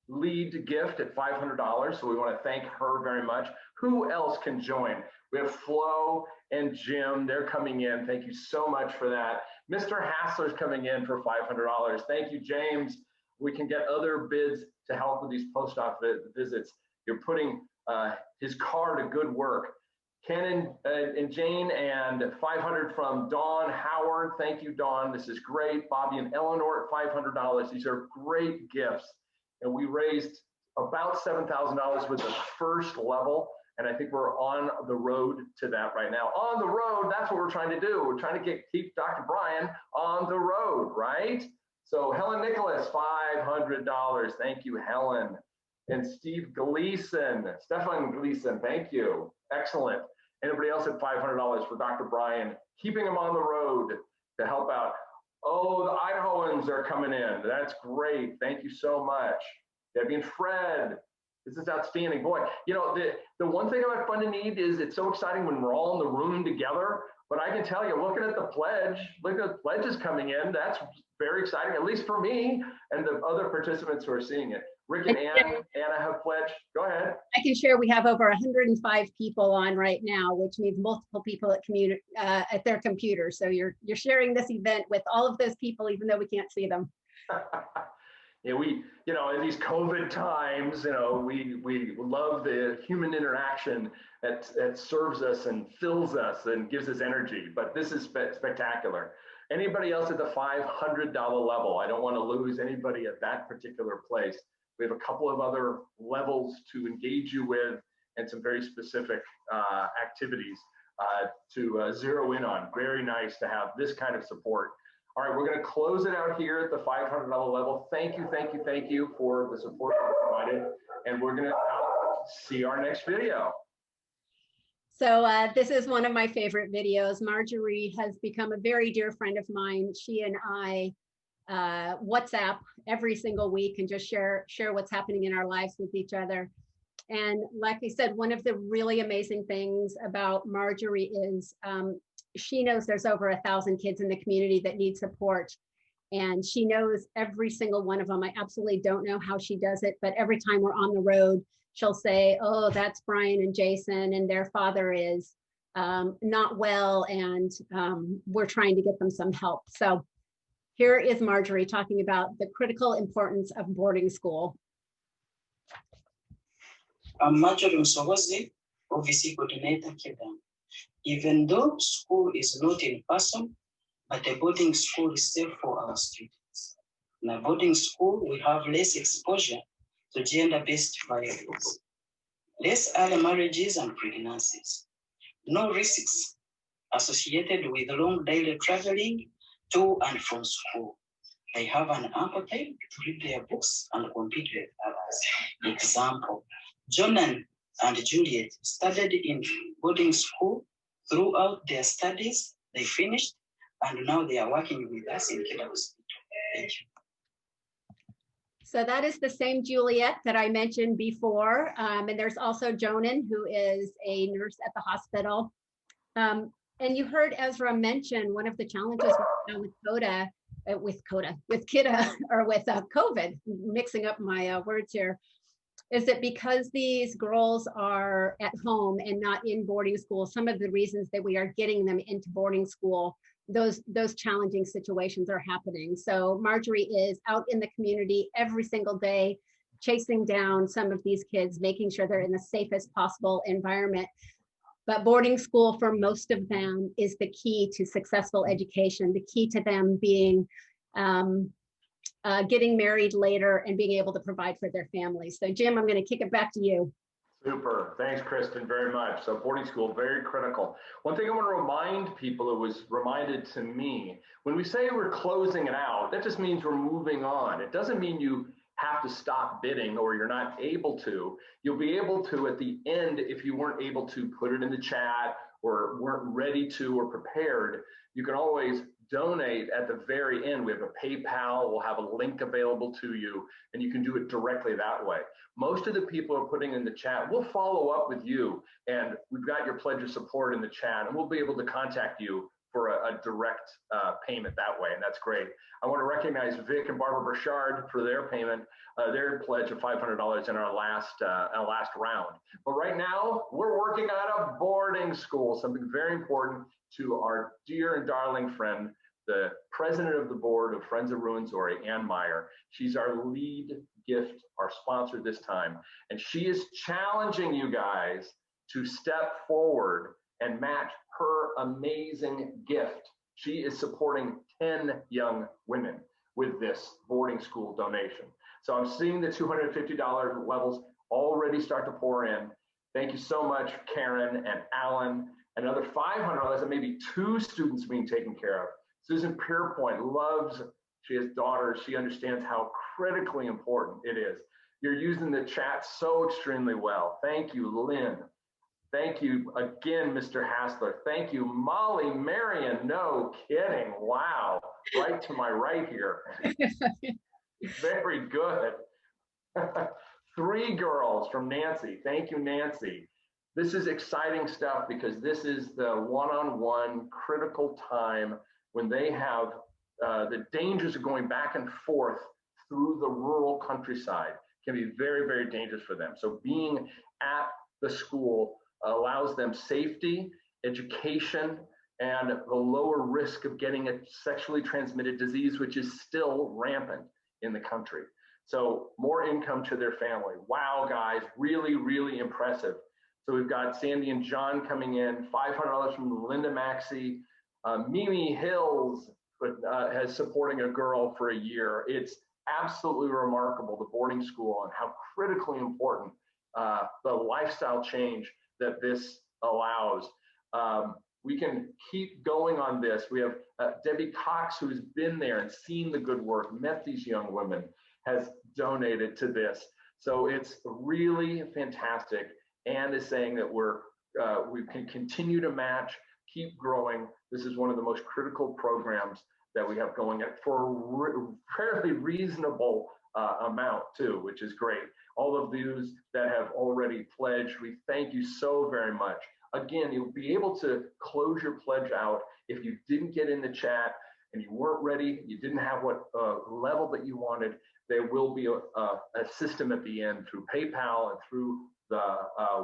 D: lead gift at $500. So we want to thank her very much. Who else can join? We have Flo and Jim. They're coming in. Thank you so much for that. Mr. Hassler's coming in for $500. Thank you, James. We can get other bids to help with these post-op visits. You're putting his car to good work. Ken and Jane, and 500 from Dawn Howard. Thank you, Dawn. This is great. Bobby and Eleanor at $500. These are great gifts. And we raised about $7,000 with the first level. And I think we're on the road to that right now. On the road, that's what we're trying to do. We're trying to keep Dr. Brian on the road, right? So Helen Nicholas, $500. Thank you, Helen. And Steve Gleason, Stefan Gleason, thank you. Excellent. Anybody else at $500 for Dr. Brian, keeping him on the road to help out. Oh, the Idahoans are coming in. That's great. Thank you so much. Debbie and Fred, this is outstanding. Boy, you know, the one thing about Fund a Need is it's so exciting when we're all in the room together. But I can tell you, looking at the pledge, look at the pledges coming in. That's very exciting, at least for me and the other participants who are seeing it. Rick and Anna have pledged. Go ahead.
B: I can share we have over 105 people on right now, which means multiple people at their computers. So you're sharing this event with all of those people, even though we can't see them.
D: Yeah, you know, in these COVID times, you know, we love the human interaction that serves us and fills us and gives us energy. But this is spectacular. Anybody else at the $500 level? I don't want to lose anybody at that particular place. We have a couple of other levels to engage you with and some very specific activities to zero in on. Very nice to have this kind of support. All right, we're going to close it out here at the $500 level. Thank you, thank you, thank you for the support you provided. And we're going to see our next video.
B: So this is one of my favorite videos. Marjorie has become a very dear friend of mine. She and I WhatsApp every single week and just share what's happening in our lives with each other. And like I said, one of the really amazing things about Marjorie is she knows there's over 1,000 kids in the community that need support. And she knows every single one of them. I absolutely don't know how she does it, but every time we're on the road, she'll say, oh, that's Brian and Jason, and their father is not well, and we're trying to get them some help. So here is Marjorie talking about the critical importance of boarding school.
H: I'm Marjorie Musobozi, OVC coordinator, KIDA. Even though school is not in person, but a boarding school is safe for our students. In a boarding school, we have less exposure to gender-based violence, less early marriages and pregnancies, no risks associated with long daily traveling to and from school. They have an ample time to read their books and compete with others. Example, John and Juliet studied in boarding school. Throughout their studies, they finished and now they are working with us in KIDA Hospital. Thank you.
B: So that is the same Juliet that I mentioned before. And there's also Jonan, who is a nurse at the hospital. And you heard Ezra mention one of the challenges with KIDA, or with COVID, mixing up my words here, is that because these girls are at home and not in boarding school, some of the reasons that we are getting them into boarding school, those challenging situations are happening. So Marjorie is out in the community every single day, chasing down some of these kids, making sure they're in the safest possible environment. But boarding school for most of them is the key to successful education, the key to them being getting married later and being able to provide for their families. So Jim, I'm going to kick it back to you.
D: Super. Thanks, Kristen, very much. So boarding school, very critical. One thing I want to remind people, it was reminded to me, when we say we're closing it out, that just means we're moving on. It doesn't mean you have to stop bidding or you're not able to. You'll be able to at the end if you weren't able to put it in the chat or weren't ready to or prepared. You can always donate at the very end. We have a PayPal, we'll have a link available to you, and you can do it directly that way. Most of the people are putting in the chat, we'll follow up with you, and we've got your pledge of support in the chat, and we'll be able to contact you for a direct payment that way, and that's great. I want to recognize Vic and Barbara Burchard for their payment, their pledge of $500 in our last round. But right now, we're working on a boarding school, something very important to our dear and darling friend, the president of the board of Friends of Ruwenzori, Ann Meyer. She's our lead gift, our sponsor this time. And she is challenging you guys to step forward and match her amazing gift. She is supporting 10 young women with this boarding school donation. So I'm seeing the $250 levels already start to pour in. Thank you so much, Karen and Alan. Another $500, and maybe 2 students being taken care of. Susan Pierpoint loves, she has daughters, she understands how critically important it is. You're using the chat so extremely well. Thank you, Lynn. Thank you again, Mr. Hassler. Thank you, Molly Marion. No kidding. Wow. Right to my right here. Very good. 3 girls from Nancy. Thank you, Nancy. This is exciting stuff because this is the one-on-one critical time when they have the dangers of going back and forth through the rural countryside can be very, very dangerous for them. So being at the school allows them safety, education, and the lower risk of getting a sexually transmitted disease, which is still rampant in the country. So more income to their family. Wow, guys, really, really impressive. So we've got Sandy and John coming in, $500 from Linda Maxey. Mimi Hills has supporting a girl for a year. It's absolutely remarkable, the boarding school and how critically important the lifestyle change that this allows. We can keep going on this. We have Debbie Cox, who's been there and seen the good work, met these young women, has donated to this. So it's really fantastic. Anne is saying that we can continue to match, keep growing. This is one of the most critical programs that we have going for a fairly reasonable amount too, which is great. All of those that have already pledged, we thank you so very much. Again, you'll be able to close your pledge out if you didn't get in the chat and you weren't ready, you didn't have what level that you wanted. There will be a system at the end through PayPal and through the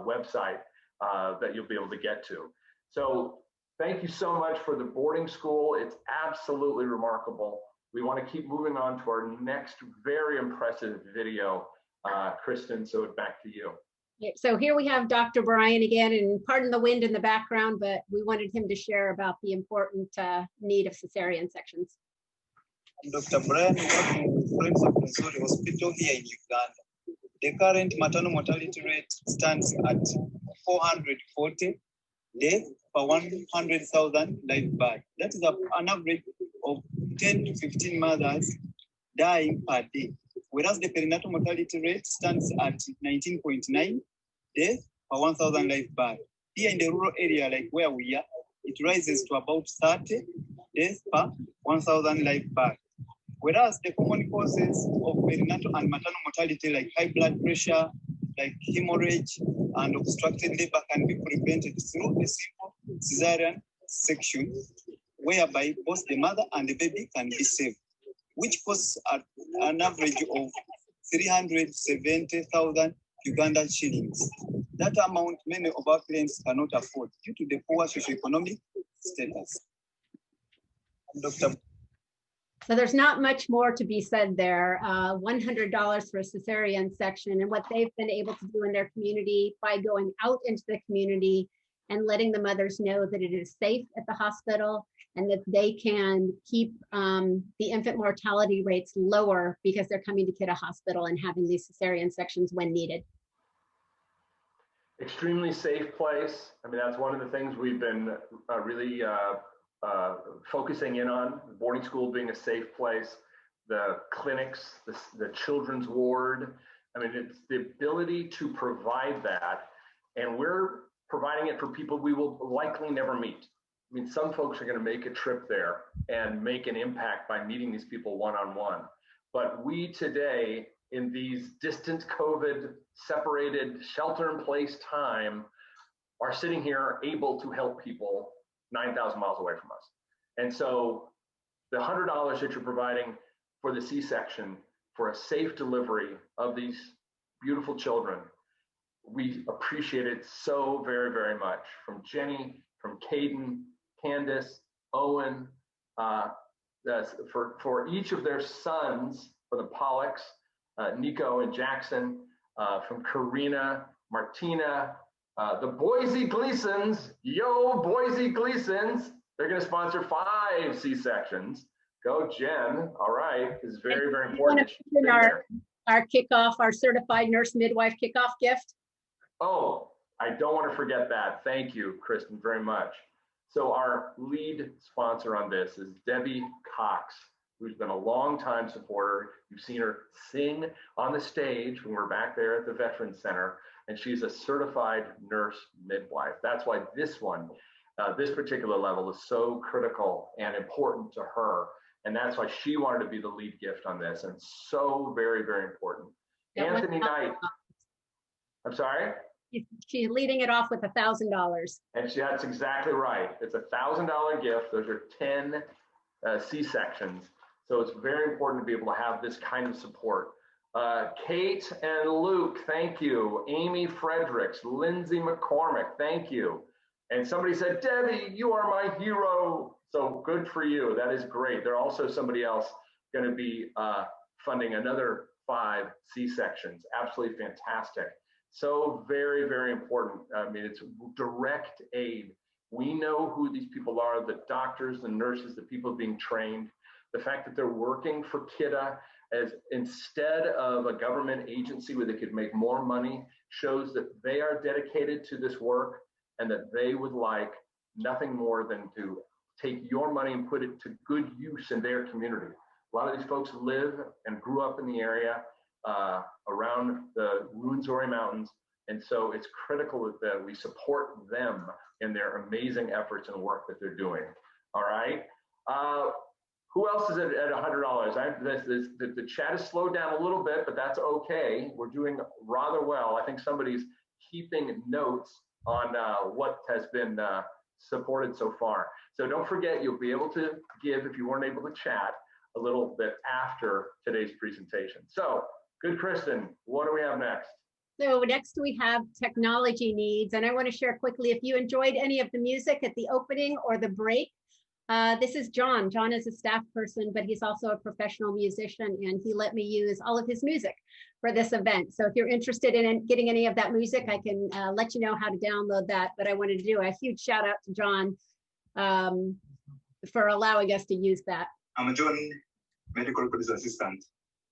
D: website that you'll be able to get to. So thank you so much for the boarding school. It's absolutely remarkable. We want to keep moving on to our next very impressive video, Kristen, so back to you.
B: So here we have Dr. Brian again, and pardon the wind in the background, but we wanted him to share about the important need of cesarean sections.
G: Dr. Brian working with Friends of Ruwenzori Hospital here in Uganda. The current maternal mortality rate stands at 440 deaths per 100,000 live births. That is an average of 10 to 15 mothers dying per day, whereas the perinatal mortality rate stands at 19.9 deaths per 1,000 live births. Here in the rural area, like where we are, it rises to about 30 deaths per 1,000 live births. Whereas the common causes of perinatal and maternal mortality like high blood pressure, like hemorrhage and obstructed labor can be prevented through a simple cesarean section, whereby both the mother and the baby can be saved, which costs an average of 370,000 Uganda shillings. That amount many of our clients cannot afford due to the poor socioeconomic status. Dr.
B: So there's not much more to be said there. $100 for a cesarean section, and what they've been able to do in their community by going out into the community and letting the mothers know that it is safe at the hospital and that they can keep the infant mortality rates lower because they're coming to KIDA Hospital and having these cesarean sections when needed.
D: Extremely safe place. I mean, that's one of the things we've been really focusing in on, boarding school being a safe place, the clinics, the children's ward. I mean, it's the ability to provide that, and we're providing it for people we will likely never meet. I mean, some folks are going to make a trip there and make an impact by meeting these people one-on-one. But we today, in these distant COVID separated shelter-in-place time, are sitting here able to help people 9,000 miles away from us. And so the $100 that you're providing for the C-section for a safe delivery of these beautiful children, we appreciate it so very, very much. From Jenny, from Caden, Candace, Owen, for each of their sons, for the Pollocks, Nico and Jackson, from Karina, Martina, the Boise Gleasons, yo, Boise Gleasons, they're going to sponsor 5 C-sections. Go, Jen. All right. It's very, very important.
B: Our kickoff, our certified nurse midwife kickoff gift.
D: Oh, I don't want to forget that. Thank you, Kristen, very much. So our lead sponsor on this is Debbie Cox, who's been a long-time supporter. You've seen her sing on the stage when we're back there at the Veterans Center, and she's a certified nurse midwife. That's why this one, this particular level is so critical and important to her. And that's why she wanted to be the lead gift on this. And so very, very important. Anthony Knight. I'm sorry?
B: She's leading it off with $1,000. And
D: that's exactly right. It's a $1,000 gift. Those are 10 C-sections. So it's very important to be able to have this kind of support. Kate and Luke, thank you. Amy Fredericks, Lindsay McCormick, thank you. And somebody said, Debbie, you are my hero. So good for you. That is great. There's also somebody else going to be funding another 5 C-sections. Absolutely fantastic. So very, very important. I mean, it's direct aid. We know who these people are, the doctors, the nurses, the people being trained. The fact that they're working for KIDA as instead of a government agency where they could make more money shows that they are dedicated to this work and that they would like nothing more than to take your money and put it to good use in their community. A lot of these folks live and grew up in the area around the Ruwenzori Mountains. And so it's critical that we support them in their amazing efforts and work that they're doing. All right. Who else is at $100? The chat has slowed down a little bit, but that's okay. We're doing rather well. I think somebody's keeping notes on what has been supported so far. So don't forget, you'll be able to give, if you weren't able to chat, a little bit after today's presentation. So, good, Kristen, what do we have next?
B: So next we have technology needs. And I want to share quickly, if you enjoyed any of the music at the opening or the break, this is John. John is a staff person, but he's also a professional musician, and he let me use all of his music for this event. So if you're interested in getting any of that music, I can let you know how to download that. But I wanted to do a huge shout out to John for allowing us to use that.
G: I'm John, medical police assistant,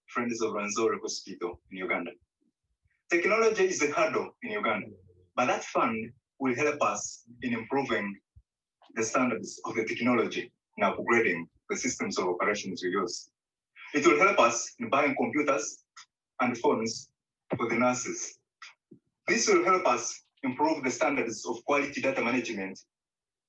G: Friends of Ruwenzori Hospital in Uganda. Technology is a hurdle in Uganda, but that fund will help us in improving the standards of the technology and upgrading the systems of operations we use. It will help us in buying computers and phones for the nurses. This will help us improve the standards of quality data management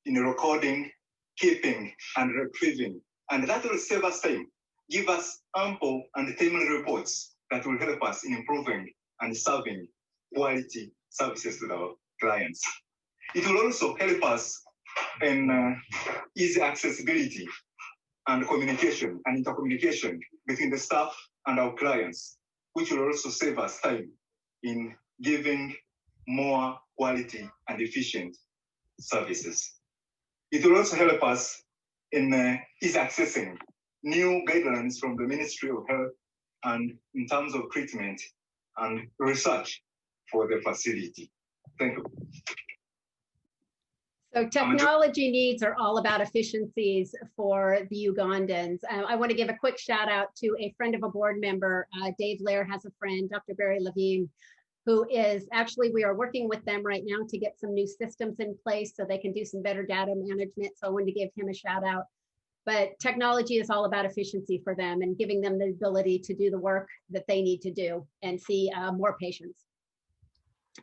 G: in recording keeping and retrieving. And that will save us time, give us ample and timely reports that will help us in improving and serving quality services to our clients. It will also help us in easy accessibility and communication and intercommunication between the staff and our clients, which will also save us time in giving more quality and efficient services. It will also help us in easy accessing new guidelines from the Ministry of Health and in terms of treatment and research for the facility. Thank you.
B: So technology needs are all about efficiencies for the Ugandans. I want to give a quick shout out to a friend of a board member. Dave Lair has a friend, Dr. Barry Levine, who is actually, we are working with them right now to get some new systems in place so they can do some better data management. So I wanted to give him a shout out. But technology is all about efficiency for them and giving them the ability to do the work that they need to do and see more patients.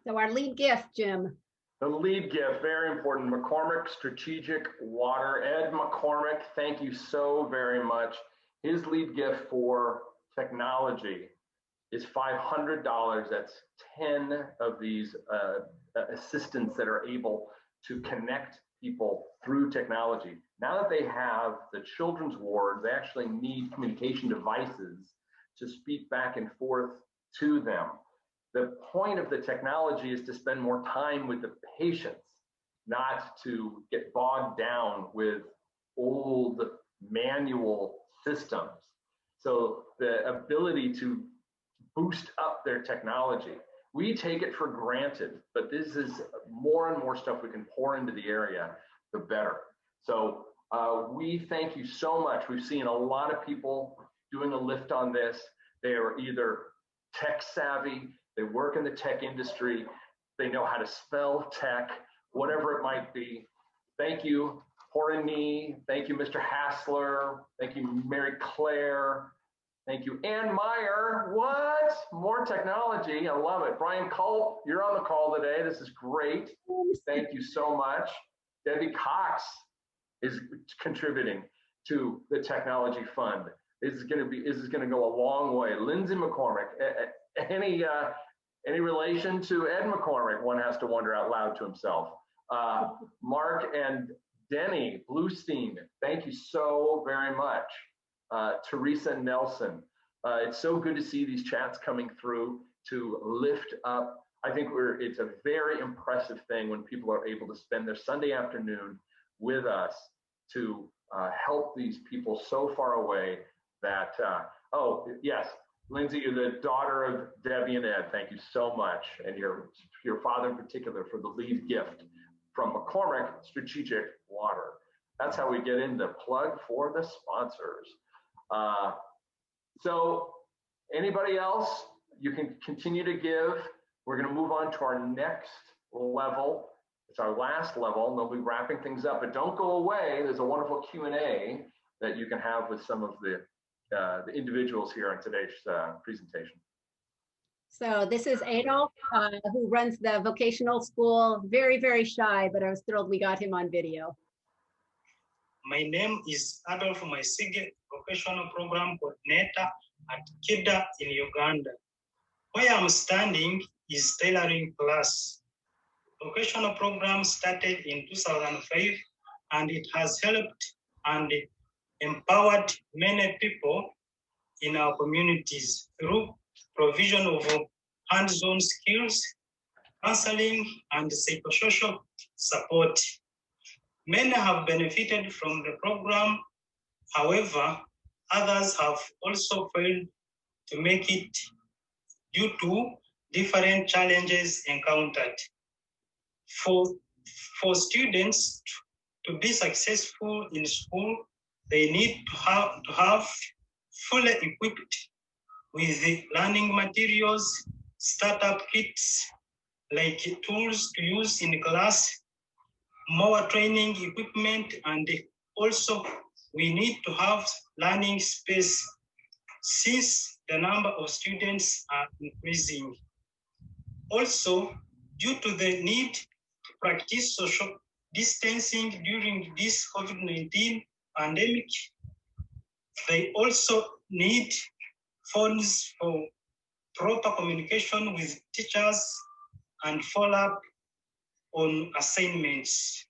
B: So our lead gift, Jim.
D: The lead gift, very important, McCormick Strategic Water. Ed McCormick, thank you so very much. His lead gift for technology is $500. That's 10 of these assistants that are able to connect people through technology. Now that they have the children's ward, they actually need communication devices to speak back and forth to them. The point of the technology is to spend more time with the patients, not to get bogged down with old manual systems. So the ability to boost up their technology, we take it for granted, but this is more and more stuff we can pour into the area, the better. So we thank you so much. We've seen a lot of people doing a lift on this. They are either tech savvy, they work in the tech industry, they know how to spell tech, whatever it might be. Thank you, Horani. Thank you, Mr. Hassler. Thank you, Mary Claire. Thank you, Ann Meyer. What? More technology. I love it. Brian Culp, you're on the call today. This is great. Thank you so much. Debbie Cox is contributing to the technology fund. This is going to go a long way. Lindsay McCormick, any relation to Ed McCormick? One has to wonder out loud to himself. Mark and Denny Bluestein, thank you so very much. Teresa Nelson, it's so good to see these chats coming through to lift up. I think it's a very impressive thing when people are able to spend their Sunday afternoon with us to help these people so far away that, oh yes, Lindsay, you're the daughter of Debbie and Ed. Thank you so much. And your father in particular for the lead gift from McCormick Strategic Water. That's how we get in the plug for the sponsors. So anybody else, you can continue to give. We're going to move on to our next level. It's our last level, and they'll be wrapping things up. But don't go away. There's a wonderful Q&A that you can have with some of the individuals here on today's presentation.
B: So this is Adolf, who runs the vocational school. Very, very shy, but I was thrilled we got him on video.
I: My name is Adolf Maisige, Vocational Program Coordinator at KIDA in Uganda. Where I'm standing is tailoring class. Vocational program started in 2005, and it has helped and empowered many people in our communities through provision of hands-on skills, counseling, and psychosocial support. Many have benefited from the program. However, others have also failed to make it due to different challenges encountered. For students to be successful in school, they need to have fully equipped with the learning materials, startup kits, like tools to use in class, more training equipment, and also we need to have learning space since the number of students are increasing. Also, due to the need to practice social distancing during this COVID-19 pandemic. They also need phones for proper communication with teachers and follow-up on assignments.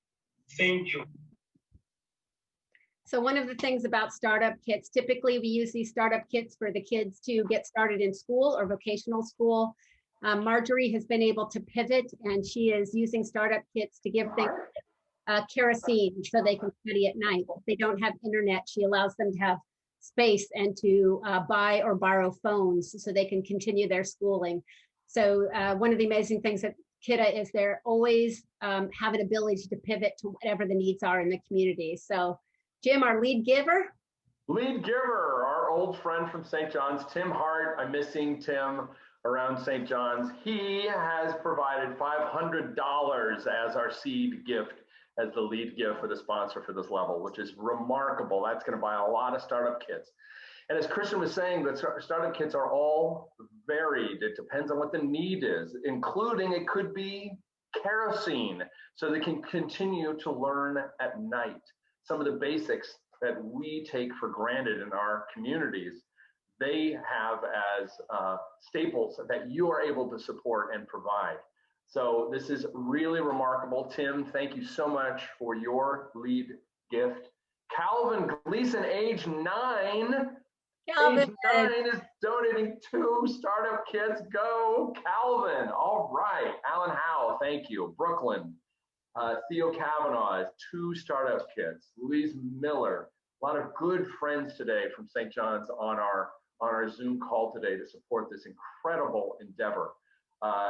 I: Thank you.
B: So one of the things about startup kits, typically we use these startup kits for the kids to get started in school or vocational school. Marjorie has been able to pivot, and she is using startup kits to give them kerosene so they can study at night. If they don't have internet, she allows them to have space and to buy or borrow phones so they can continue their schooling. So one of the amazing things at KIDA is they're always have an ability to pivot to whatever the needs are in the community. So Jim, our lead giver.
D: Lead giver, our old friend from St. John's, Tim Hart. I'm missing Tim around St. John's. He has provided $500 as our seed gift, as the lead gift for the sponsor for this level, which is remarkable. That's going to buy a lot of startup kits. And as Christian was saying, the startup kits are all varied. It depends on what the need is, including it could be kerosene, so they can continue to learn at night. Some of the basics that we take for granted in our communities, they have as staples that you are able to support and provide. So this is really remarkable. Tim, thank you so much for your lead gift. Calvin Gleason, age 9.
B: Calvin.
D: Age 9 is donating 2 startup kits. Go, Calvin. All right. Alan Howe, thank you. Brooklyn. Theo Kavanaugh is 2 startup kits. Louise Miller, a lot of good friends today from St. John's on our Zoom call today to support this incredible endeavor.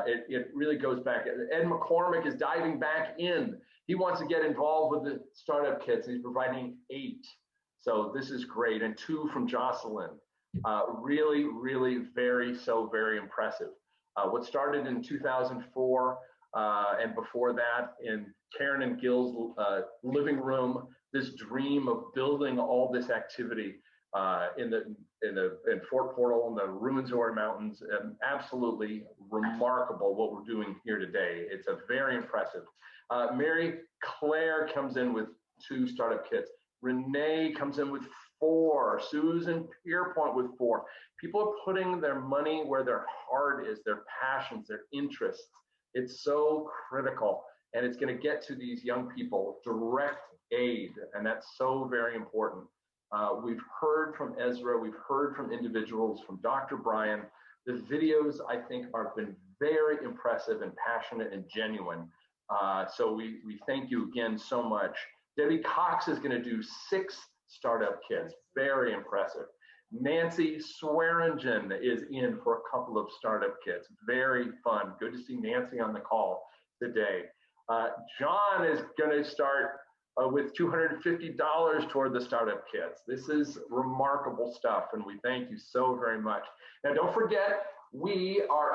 D: It really goes back. Ed McCormick is diving back in. He wants to get involved with the startup kits, and he's providing 8. So this is great. And 2 from Jocelyn. Really, really very impressive. What started in 2004 and before that in Karen and Gil's living room, this dream of building all this activity in Fort Portal in the Ruwenzori Mountains, absolutely remarkable what we're doing here today. It's a very impressive. Mary Claire comes in with 2 startup kits. Renee comes in with 4. Susan Pierpoint with 4. People are putting their money where their heart is, their passions, their interests. It's so critical, and it's going to get to these young people direct aid, and that's so very important. We've heard from Ezra, we've heard from individuals, from Dr. Brian. The videos, I think, have been very impressive and passionate and genuine. So we thank you again so much. Debbie Cox is going to do 6 startup kits. Very impressive. Nancy Swearingen is in for a couple of startup kits. Very fun. Good to see Nancy on the call today. John is going to start with $250 toward the startup kits. This is remarkable stuff, and we thank you so very much. Now, don't forget, we are,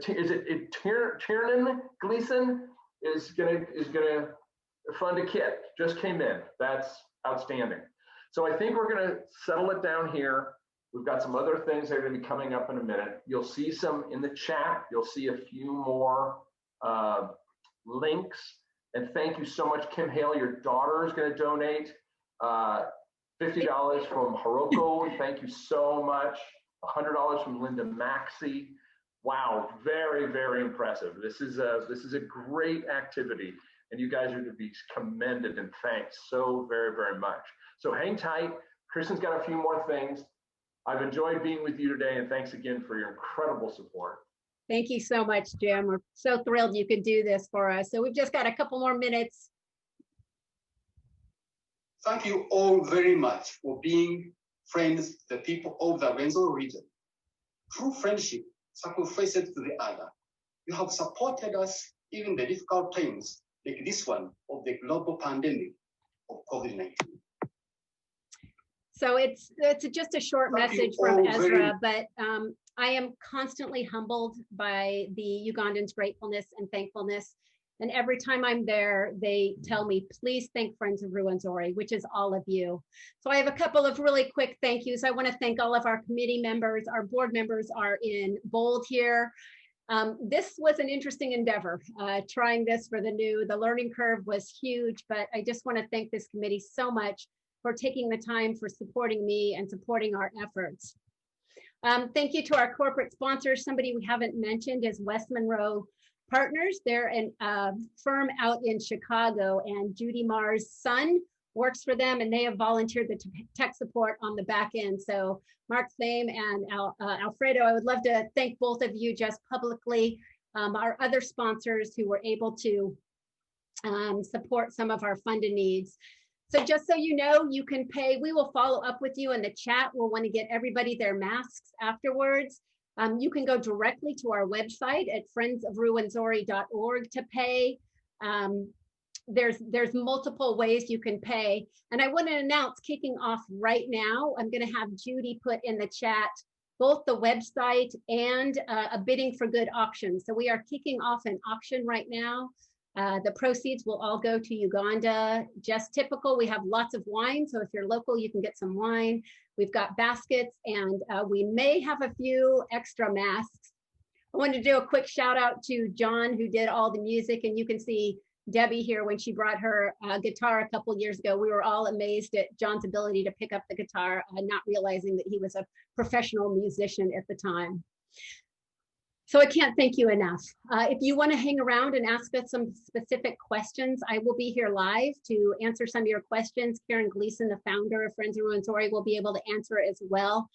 D: is it Tiernan Gleason is gonna fund a kit, just came in. That's outstanding. So I think we're gonna settle it down here. We've got some other things that are gonna be coming up in a minute. You'll see some in the chat. You'll see a few more links. And thank you so much, Kim Hale. Your daughter is gonna donate $50 from Hiroko. Thank you so much. $100 from Linda Maxey. Wow, very, very impressive. This is a great activity, and you guys are to be commended and thanked so very, very much. So hang tight. Kristen's got a few more things. I've enjoyed being with you today, and thanks again for your incredible support.
B: Thank you so much, Jim. We're so thrilled you could do this for us. So we've just got a couple more minutes.
J: Thank you all very much for being friends, the people of the Rwenzori region. True friendship sacrifices to the other. You have supported us even in the difficult times like this one of the global pandemic of COVID-19.
B: So it's just a short message from Ezra, but I am constantly humbled by the Ugandans' gratefulness and thankfulness. And every time I'm there, they tell me, please thank Friends of Ruwenzori, which is all of you. So I have a couple of really quick thank yous. I want to thank all of our committee members. Our board members are in bold here. This was an interesting endeavor, trying this for the learning curve was huge, but I just want to thank this committee so much for taking the time for supporting me and supporting our efforts. Thank you to our corporate sponsors. Somebody we haven't mentioned is West Monroe Partners. They're a firm out in Chicago, and Judy Marr's son works for them, and they have volunteered the tech support on the back end. So Mark Thame and Alfredo, I would love to thank both of you just publicly. Our other sponsors who were able to support some of our funded needs. So just so you know, you can pay, we will follow up with you in the chat. We'll want to get everybody their masks afterwards. You can go directly to our website at friendsofruwenzori.org to pay. There's multiple ways you can pay. And I want to announce kicking off right now, I'm going to have Judy put in the chat both the website and a bidding for good auction. So we are kicking off an auction right now. The proceeds will all go to Uganda. Just typical, we have lots of wine. So if you're local, you can get some wine. We've got baskets, and we may have a few extra masks. I wanted to do a quick shout out to John, who did all the music, and you can see Debbie here when she brought her guitar a couple years ago. We were all amazed at John's ability to pick up the guitar, not realizing that he was a professional musician at the time. So I can't thank you enough. If you want to hang around and ask us some specific questions, I will be here live to answer some of your questions. Karen Gleason, the founder of Friends of Ruwenzori, will be able to answer as well.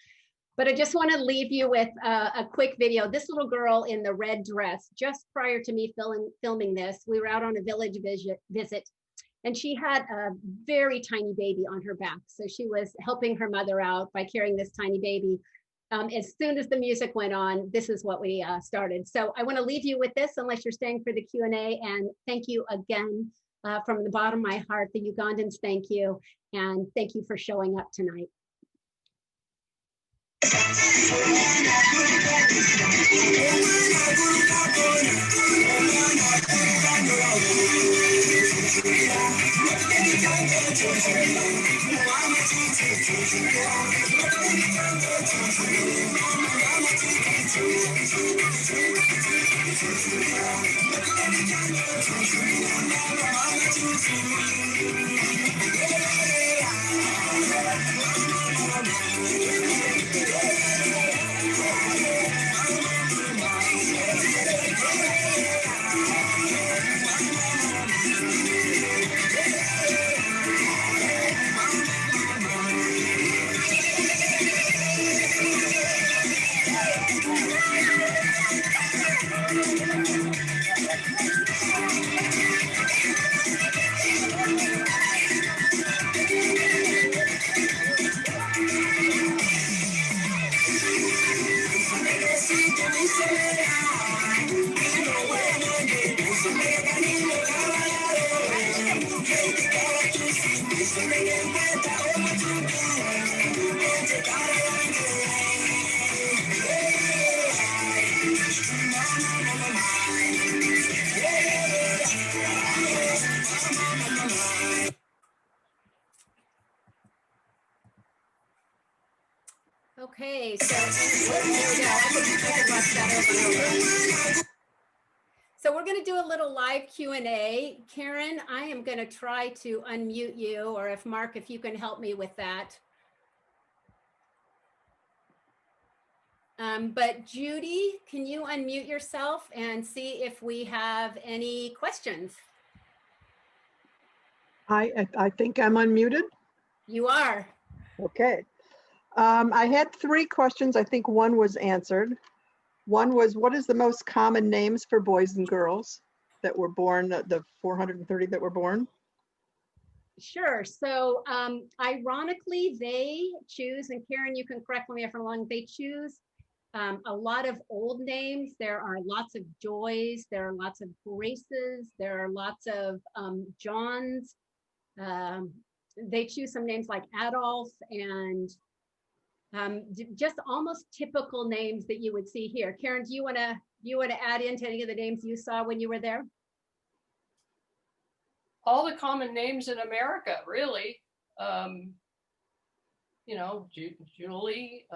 B: But I just want to leave you with a quick video. This little girl in the red dress, just prior to me filming this, we were out on a village visit, and she had a very tiny baby on her back. So she was helping her mother out by carrying this tiny baby. As soon as the music went on, this is what we started. So I want to leave you with this, unless you're staying for the Q&A. And thank you again from the bottom of my heart. The Ugandans, thank you. And thank you for showing up tonight. Okay, so we're going to do a little live Q&A. Karen, I am going to try to unmute you, or if Mark, if you can help me with that. But Judy, can you unmute yourself and see if we have any questions?
K: I think I'm unmuted.
B: You are.
K: Okay. I had 3 questions. I think one was answered. One was, what is the most common names for boys and girls that were born, the 430 that were born?
B: Sure. So ironically, they choose, and Karen, you can correct me if I'm wrong, they choose a lot of old names. There are lots of Joys, there are lots of Graces, there are lots of Johns. They choose some names like Adolf and just almost typical names that you would see here. Karen, do you want to add into any of the names you saw when you were there?
L: All the common names in America, really. You know, Julie,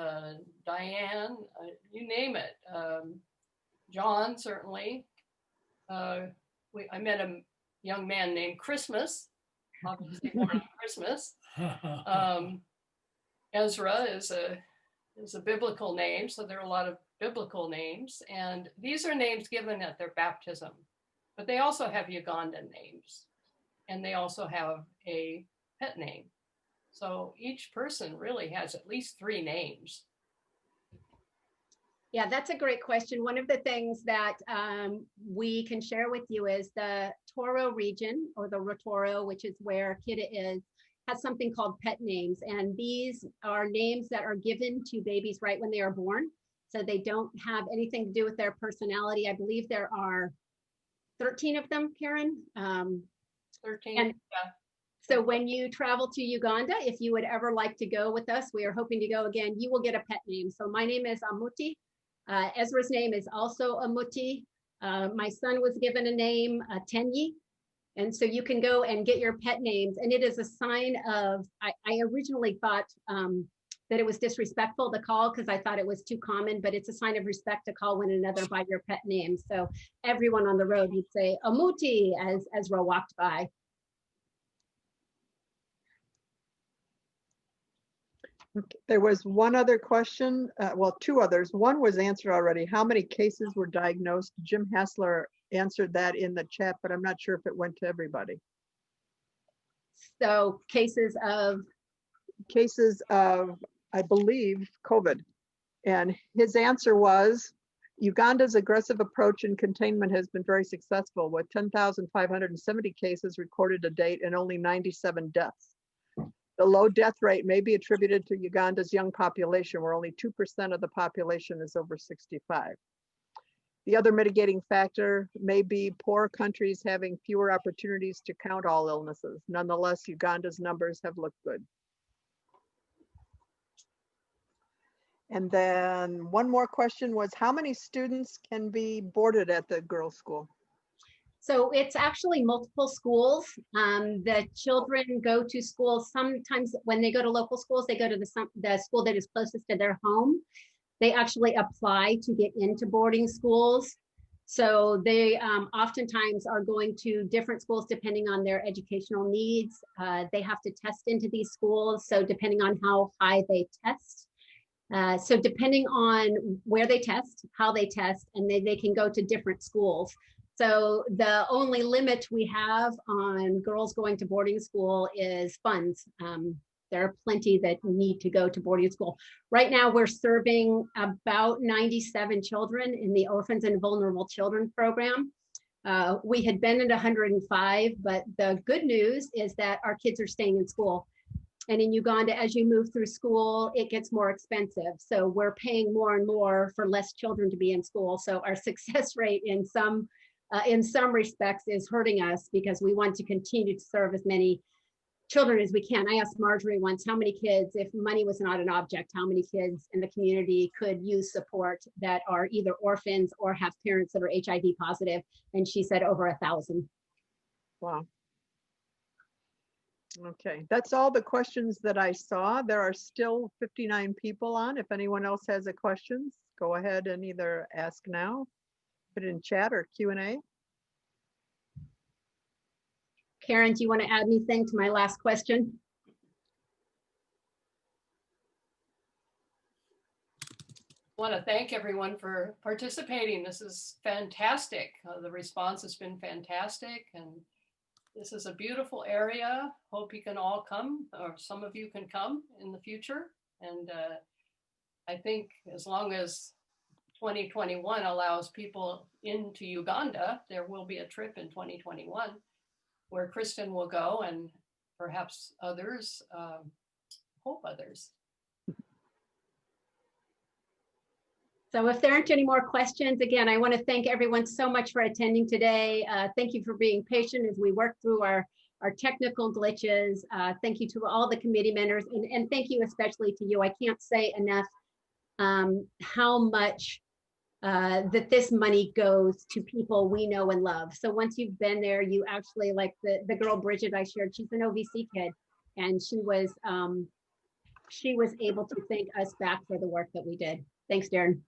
L: Diane, you name it. John, certainly. I met a young man named Christmas, obviously born on Christmas. Ezra is a biblical name, so there are a lot of biblical names, and these are names given at their baptism, but they also have Ugandan names, and they also have a pet name. So each person really has at least 3 names.
B: Yeah, that's a great question. One of the things that we can share with you is the Toro region, or the Rotoro, which is where KIDA is, has something called pet names. And these are names that are given to babies right when they are born. So they don't have anything to do with their personality. I believe there are 13 of them, Karen.
L: 13,
B: and
L: yeah.
B: So when you travel to Uganda, if you would ever like to go with us, we are hoping to go again, you will get a pet name. So my name is Amuti. Ezra's name is also Amuti. My son was given a name, Tenyi. And so you can go and get your pet names. And it is a sign of, I originally thought that it was disrespectful to call because I thought it was too common, but it's a sign of respect to call one another by your pet name. So everyone on the road would say Amuti as Ezra walked by.
K: Okay. There was one other question, well, 2 others. One was answered already. How many cases were diagnosed? Jim Hassler answered that in the chat, but I'm not sure if it went to everybody.
B: So cases of,
K: I believe, COVID. And his answer was, Uganda's aggressive approach in containment has been very successful, with 10,570 cases recorded to date and only 97 deaths. The low death rate may be attributed to Uganda's young population, where only 2% of the population is over 65. The other mitigating factor may be poor countries having fewer opportunities to count all illnesses. Nonetheless, Uganda's numbers have looked good. And then one more question was, how many students can be boarded at the girls' school?
B: So it's actually multiple schools. The children go to school. Sometimes when they go to local schools, they go to the school that is closest to their home. They actually apply to get into boarding schools. So they oftentimes are going to different schools depending on their educational needs. They have to test into these schools. So depending on how high they test. So depending on where they test, how they test, and they can go to different schools. So the only limit we have on girls going to boarding school is funds. There are plenty that need to go to boarding school. Right now, we're serving about 97 children in the Orphans and Vulnerable Children program. We had been at 105, but the good news is that our kids are staying in school. And in Uganda, as you move through school, it gets more expensive. So we're paying more and more for less children to be in school. So our success rate in some respects is hurting us because we want to continue to serve as many children as we can. I asked Marjorie once, how many kids, if money was not an object, how many kids in the community could use support that are either orphans or have parents that are HIV positive? And she said over 1,000.
K: Wow. Okay, that's all the questions that I saw. There are still 59 people on. If anyone else has a questions, go ahead and either ask now, put it in chat or Q&A.
B: Karen, do you want to add anything to my last question?
L: I want to thank everyone for participating. This is fantastic. The response has been fantastic, and this is a beautiful area. Hope you can all come, or some of you can come in the future. And I think as long as 2021 allows people into Uganda, there will be a trip in 2021 where Kristen will go, and perhaps others, hope others.
B: So if there aren't any more questions, again, I want to thank everyone so much for attending today. Thank you for being patient as we work through our technical glitches. Thank you to all the committee members, and thank you especially to you. I can't say enough how much that this money goes to people we know and love. So once you've been there, you actually, like the girl Bridget I shared, she's an OVC kid, and she was able to thank us back for the work that we did. Thanks, Darren.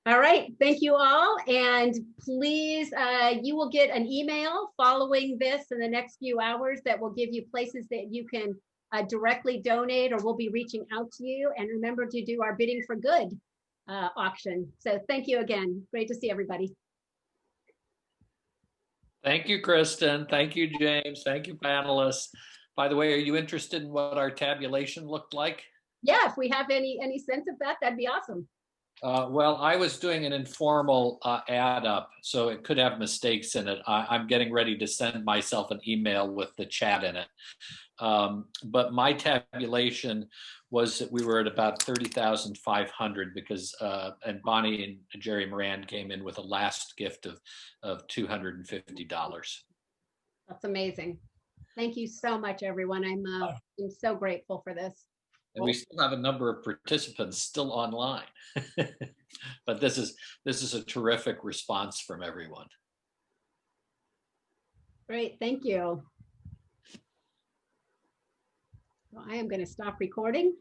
B: All right, thank you all. And please, you will get an email following this in the next few hours that will give you places that you can directly donate, or we'll be reaching out to you. And remember to do our Bidding for Good auction. So thank you again. Great to see everybody.
M: Thank you, Kristen. Thank you, James. Thank you, panelists. By the way, are you interested in what our tabulation looked like?
B: Yeah, if we have any sense of that, that'd be awesome.
M: Well, I was doing an informal add up, so it could have mistakes in it. I'm getting ready to send myself an email with the chat in it. But my tabulation was that we were at about 30,500 because, and Bonnie and Jerry Moran came in with a last gift of $250.
B: That's amazing. Thank you so much, everyone. I'm so grateful for this.
M: And we still have a number of participants still online. But this is a terrific response from everyone.
B: Great, thank you. So I am going to stop recording.